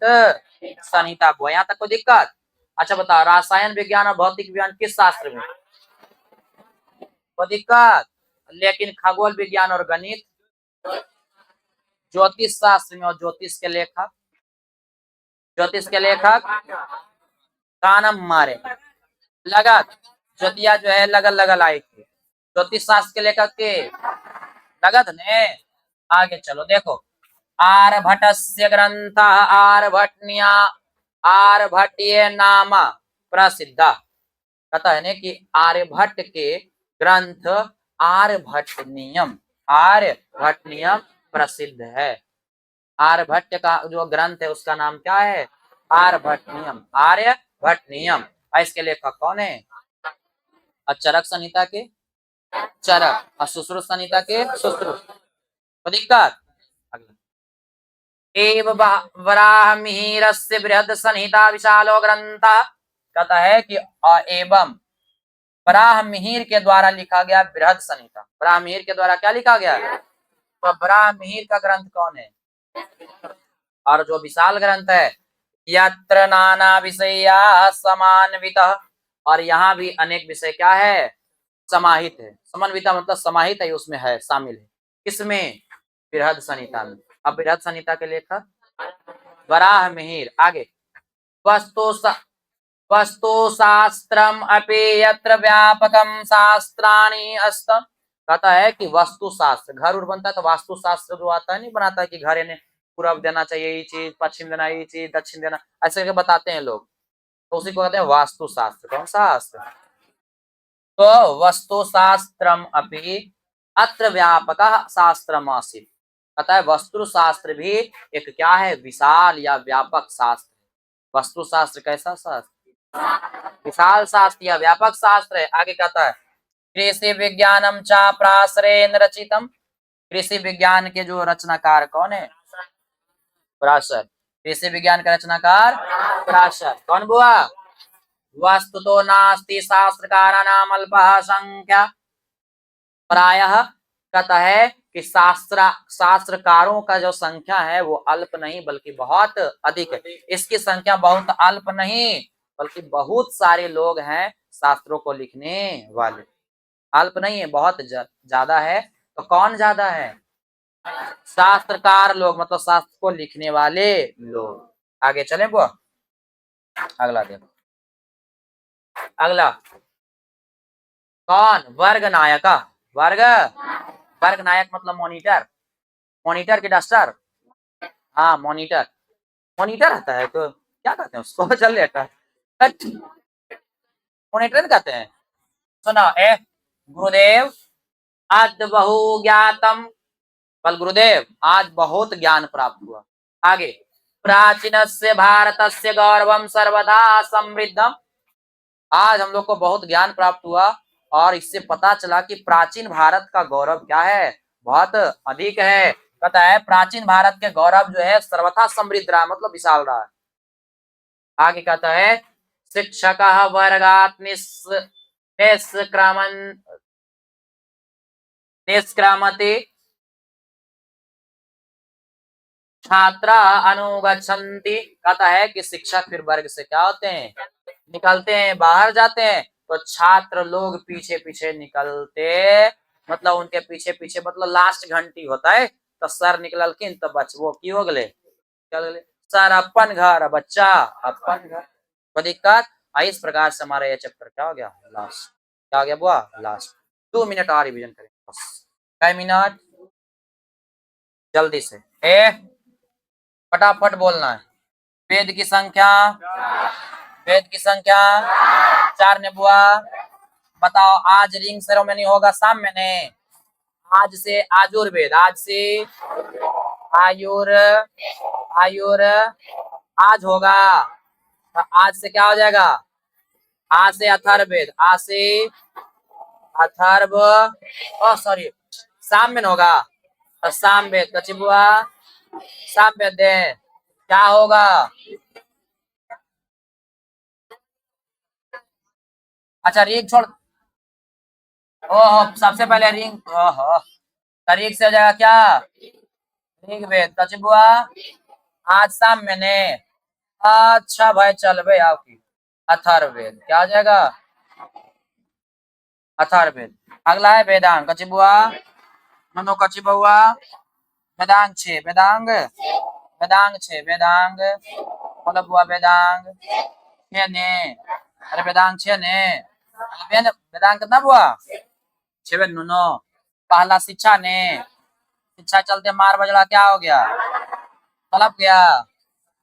संहिता को यहाँ तक कोई दिक्कत। अच्छा बताओ रसायन विज्ञान और भौतिक विज्ञान किस शास्त्र में कोई दिक्कत लेकिन खगोल विज्ञान और गणित ज्योतिष शास्त्र में और ज्योतिष के लेखक कानम मारे लगत ज्योतिया जो है लगल आई थी ज्योतिष शास्त्र के लेखक के लगत ने। आगे चलो देखो आर्यभट्टस्य ग्रंथ आर्यभट्टीय नाम प्रसिद्ध कहता है कि आर्यभट्ट के ग्रंथ आर्यभट्टनियम प्रसिद्ध है। आर्यभट्ट का जो ग्रंथ है उसका नाम क्या है आर्यभट्टनियम। इसके लेखक कौन है चरक संहिता के चरक और सुश्रुत संहिता के सुश्रुत। तो दिक्कत एव वराहमिहिरस्य बृहद संहिता विशालो ग्रंथ कहता है कि एवं वराहमिहिर के द्वारा लिखा गया बृहद संहिता वराहमिहिर के द्वारा क्या लिखा गया तो वराहमिहिर का ग्रंथ कौन है और जो विशाल ग्रंथ है यत्र नाना विषया समान्वितः और यहाँ भी अनेक विषय क्या है समाहित है समन्विता मतलब समाहित है उसमें है शामिल है किसमें बृहद संहिता में। अब बृहद संहिता के लेखक वराहमिहिर। आगे वस्तु शास्त्रम अपि यत्र व्यापकम शास्त्राणि अस्त कहता है कि वस्तु शास्त्र घर उर बनता है तो वास्तु शास्त्र जो आता है नहीं बनाता है कि घर यानी पूरब देना चाहिए ये चीज पश्चिम देना ये चीज दक्षिण देना ऐसे करके बताते हैं लोग तो उसी को कहते हैं वास्तु शास्त्र। कौन शास्त्र तो वस्तु शास्त्रम अपि अत्र व्यापक शास्त्रम आसीत् कहता है वस्तु शास्त्र भी एक क्या है विशाल या व्यापक शास्त्र। वस्तु शास्त्र कैसा शास्त्र विशाल शास्त्र या व्यापक शास्त्र है। आगे कहता है कृषि विज्ञानम चा प्रासरेण रचितम। कृषि विज्ञान के जो रचनाकार कौन है? पराशर। कृषि विज्ञान का रचनाकार पराशर। कौन बुआ? वस्तुतो नास्ति शास्त्रकाराणाम अल्पः संख्या। प्रायः कहता है कि शास्त्रकारों का जो संख्या है वो अल्प नहीं बल्कि बहुत अधिक है। इसकी संख्या बहुत अल्प नहीं बल्कि बहुत सारे लोग हैं शास्त्रों को लिखने वाले। अल्प नहीं है, बहुत ज्यादा है। तो कौन ज्यादा है? शास्त्रकार लोग, मतलब शास्त्र को लिखने वाले लोग। आगे चले बुआ, अगला देखो। अगला कौन? वर्ग नायका। वर्ग वर्ग नायक मतलब मॉनिटर। मॉनिटर की डस्टर। हाँ मॉनिटर। मॉनिटर आता है तो क्या कहते हैं उसको? चल लेता है, मॉनिटर कहते हैं। सुना ए गुरुदेव आज बहु ज्ञातम। बल गुरुदेव आज बहुत ज्ञान प्राप्त हुआ। आगे प्राचीनस्य भारतस्य गौरवम सर्वदा समृद्धम। आज हम लोग को बहुत ज्ञान प्राप्त हुआ और इससे पता चला कि प्राचीन भारत का गौरव क्या है? बहुत अधिक है। कहता है प्राचीन भारत के गौरव जो है सर्वथा समृद्ध रहा, मतलब विशाल रहा है। आगे कहता है शिक्षक वर्गात निष्क्रामति छात्रा अनुगच्छन्ति। कहता है कि शिक्षक फिर वर्ग से क्या होते हैं? निकलते हैं, बाहर जाते हैं। तो छात्र लोग पीछे पीछे निकलते, मतलब उनके पीछे पीछे, मतलब लास्ट घंटी होता है तो सर निकलखिन तो बच वो की हो गए, चल गए सर अपन घर, बच्चा अपन घर। कोई दिक्कत? इस प्रकार से हमारा ये चैप्टर क्या हो गया? लास्ट। क्या हो गया बुआ? लास्ट। 2 मिनट और रिवीजन करें बस। 5 मिनट जल्दी से। ए फटाफट बोलना है। वेद की संख्या, वेद की संख्या 4 ने बुआ। बताओ आज रिंग सेरेमनी होगा शाम में ने। आज से आयुर्वेद, आज से आयुर आयुर आज होगा। आज से क्या हो जाएगा? आज से अथर्ववेद, आज से अथर्व, ओ सॉरी शाम में होगा तो शाम वेद। कच्ची बुआ शाम वेद दे क्या होगा? अच्छा रिंग छोड़। ओहो सबसे पहले रिंग, ओहो तारीख से हो जाएगा क्या? ऋग्वेद। कच्ची बुआ आज शाम में ने। अच्छा भाई चल भाई आपकी अथर्ववेद क्या आ जाएगा? अथर्ववेद। अगला है वेदांग। कच्ची बुआ मनो कच्ची बुआ वेदांग छे, वेदांग वेदांग छे, वेदांग बोलो बुआ वेदांग छे ने। अरे वेदांग छे ने। वेदांग कितना बुआ? छे नो। पहला शिक्षा ने, शिक्षा चलते मार बजड़ा क्या हो गया? तलब गया।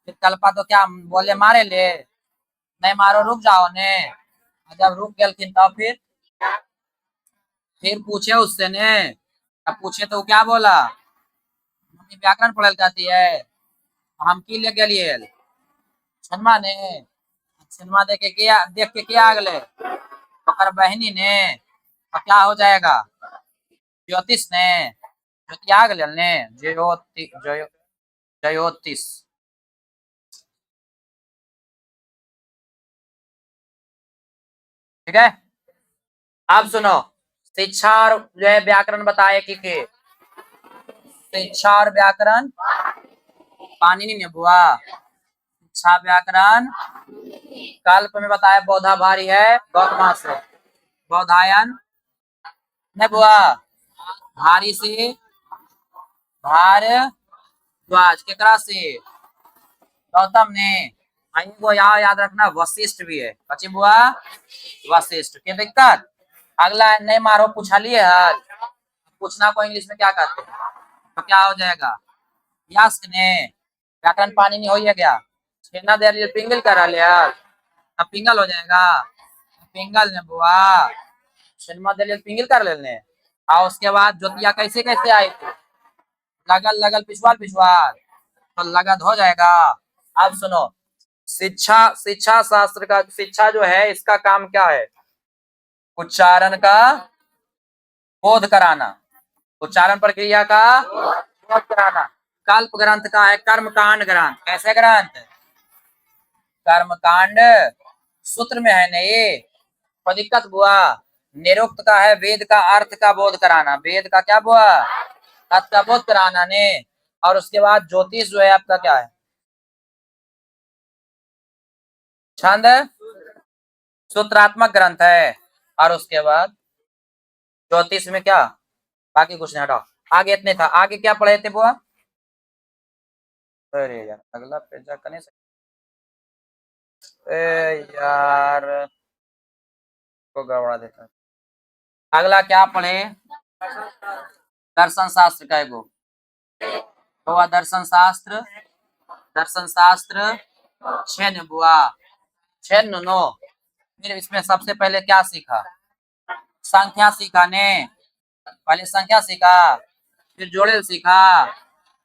फिर कल्पा तो क्या बोले मारे ले, नहीं मारो रुक जाओ ने। जब रुक गए तब फिर पूछे उससे ने। अब पूछे तो क्या बोला? मम्मी व्याकरण पढ़ल जाती है, हम की ले गलिए छनमा ने। छनमा देख के क्या आगले ओकर बहनी ने। तो क्या हो जाएगा? ज्योतिष ने। ज्योति आ गए ने, ज्योतिष। ठीक है। अब सुनो शिक्षा और जो है व्याकरण बताए कि शिक्षा और व्याकरण पानी नहीं बुआ। शिक्षा व्याकरण कल्प में बताया बौधा भारी है गौतमा से। बौधायन नहीं बुआ भारी से भारद्वाज केकरा से? गौतम ने। को याद रखना वशिष्ठ भी है। कच्ची बुआ वशिष्ठ। क्या दिक्कत? अगला नहीं मारो पूछा लिए हल। पूछना को इंग्लिश में क्या कहते हैं? तो क्या हो जाएगा? यास्क ने। व्याकरण पानी नहीं हो गया। छेना दे रही पिंगल करा ले यार, अब पिंगल हो जाएगा। पिंगल ने बुआ छेनमा दे रही पिंगल कर लेने। और उसके बाद ज्योतिया कैसे कैसे आई थी? लगल लगल पिछवाल पिछवाल तो लगद हो जाएगा। अब सुनो शिक्षा, शिक्षा शास्त्र का शिक्षा जो है इसका काम क्या है? उच्चारण का बोध कराना, उच्चारण प्रक्रिया का बोध कराना। कल्प ग्रंथ का है कर्मकांड ग्रंथ। कैसे ग्रंथ? कर्मकांड सूत्र में है ना ये, तो दिक्कत हुआ। निरुक्त का है वेद का अर्थ का बोध कराना, वेद का क्या हुआ? अर्थ का बोध कराना ने। और उसके बाद ज्योतिष जो है आपका क्या है? छंद सूत्रात्मक ग्रंथ है। और उसके बाद ज्योतिष में क्या? बाकी कुछ नहीं, हटाओ। आगे इतने था, आगे क्या पढ़े थे बुआ? अरे यार अगला पेज करने से यार को गड़बड़ा देता है। अगला क्या पढ़े? दर्शन शास्त्र का एगो हुआ, दर्शन शास्त्र। दर्शन शास्त्र छह बुआ, 6 9। फिर इसमें सबसे पहले क्या सीखा? संख्या सीखा ने। पहले संख्या सीखा, फिर जोड़ेल सीखा,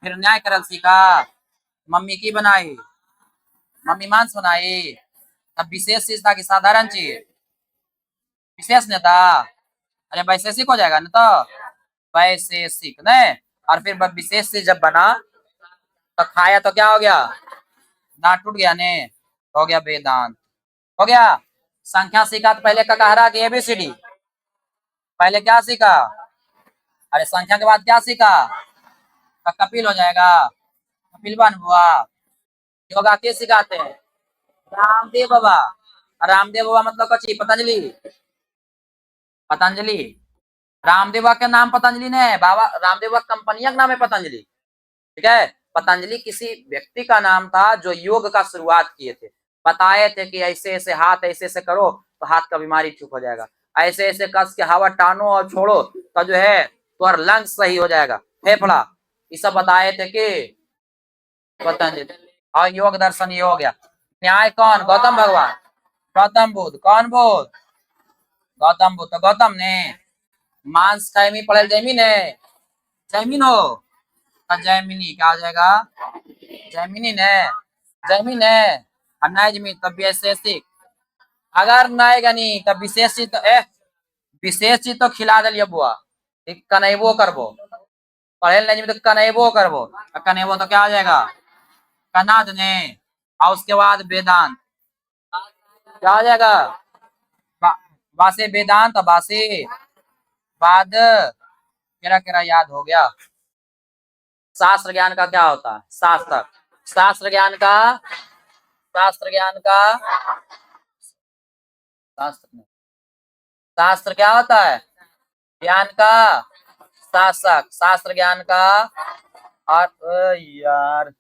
फिर न्याय करल सीखा, मम्मी की बनाई, मम्मी मांस बनाई। अब विशेष चीज था कि साधारण चीज? विशेष ने था। अरे वैशेषिक हो जाएगा ना, तो वैशेषिक ने। और फिर विशेष चीज जब बना तो खाया तो क्या हो गया? दांत टूट गया ने, हो गया वेदांत। हो गया। संख्या सीखा तो पहले ककहरा की एबीसीडी। पहले क्या सीखा? अरे संख्या के बाद क्या सीखा? कपिल हो जाएगा, कपिल बन हुआ। योगा के सिखाते हैं? रामदेव बाबा। रामदेव बाबा मतलब कची? पतंजलि। पतंजलि रामदेव बाबा का नाम पतंजलि नहीं है बाबा, रामदेव बाबा कंपनी का नाम है पतंजलि। ठीक है, पतंजलि किसी व्यक्ति का नाम था जो योग का शुरुआत किए थे। बताए थे कि ऐसे ऐसे हाथ ऐसे ऐसे करो तो हाथ का बीमारी ठीक हो जाएगा, ऐसे ऐसे कस के हवा टानो और छोड़ो तो जो है तो लंग्स सही हो जाएगा, फेफड़ा। ये सब बताए थे कि पतंजलि। और योग दर्शन ये हो गया। न्याय कौन? गौतम भगवान। गौतम बुद्ध। कौन बुद्ध? गौतम बुद्ध। तो गौतम ने मांस खाए पढ़े जैमिन है, जैमिन हो तो जैमिनी क्या हो जाएगा? जैमिनी ने, जैमिन है। और नहीं जमीन तब विशेषिक। अगर नहीं गनी तब विशेष चीज तो विशेष चीज तो खिला दिलिए बुआ, कनेबो करबो। पढ़े नहीं तो कनेबो करबो, कनेबो तो क्या हो जाएगा? कनाद ने। और उसके बाद वेदांत क्या हो जाएगा? वासे वेदांत वासे बाद मेरा केरा याद हो गया। शास्त्र ज्ञान का क्या होता है? शास्त्र। शास्त्र ज्ञान का, शास्त्र ज्ञान का, शास्त्र शास्त्र क्या होता है? ज्ञान का शासक, शास्त्र ज्ञान का। और यार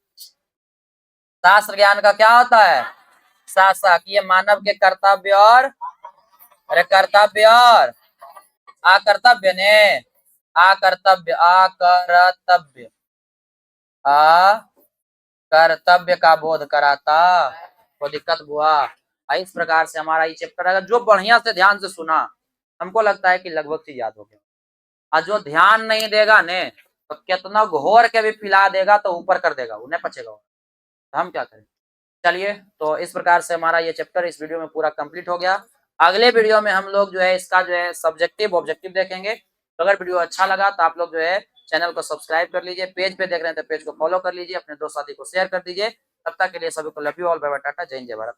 शास्त्र ज्ञान का क्या होता है? शासक। ये मानव के कर्तव्य और, अरे कर्तव्य और अकर्तव्य ने, अकर्तव्य अकर्तव्य अकर्तव्य का बोध कराता। तो दिक्कत हुआ। इस प्रकार से हमारा ये चैप्टर अगर जो बढ़िया से ध्यान से सुना, हमको लगता है कि लगभग चीज याद हो गया। और जो ध्यान नहीं देगा ने तो कितना घोर के भी पिला देगा तो ऊपर कर देगा, उन्हें पचेगा। तो हम क्या करें? चलिए, तो इस प्रकार से हमारा ये चैप्टर इस वीडियो में पूरा कंप्लीट हो गया। अगले वीडियो में हम लोग जो है इसका जो है सब्जेक्टिव ऑब्जेक्टिव देखेंगे। तो अगर वीडियो अच्छा लगा तो आप लोग जो है चैनल को सब्सक्राइब कर लीजिए, पेज पे देख रहे हैं तो पेज को फॉलो कर लीजिए, अपने दोस्त साथी को शेयर कर दीजिए। तब तक के लिए सभी को love you all, bye bye, tata, जय हिंद, जय भारत।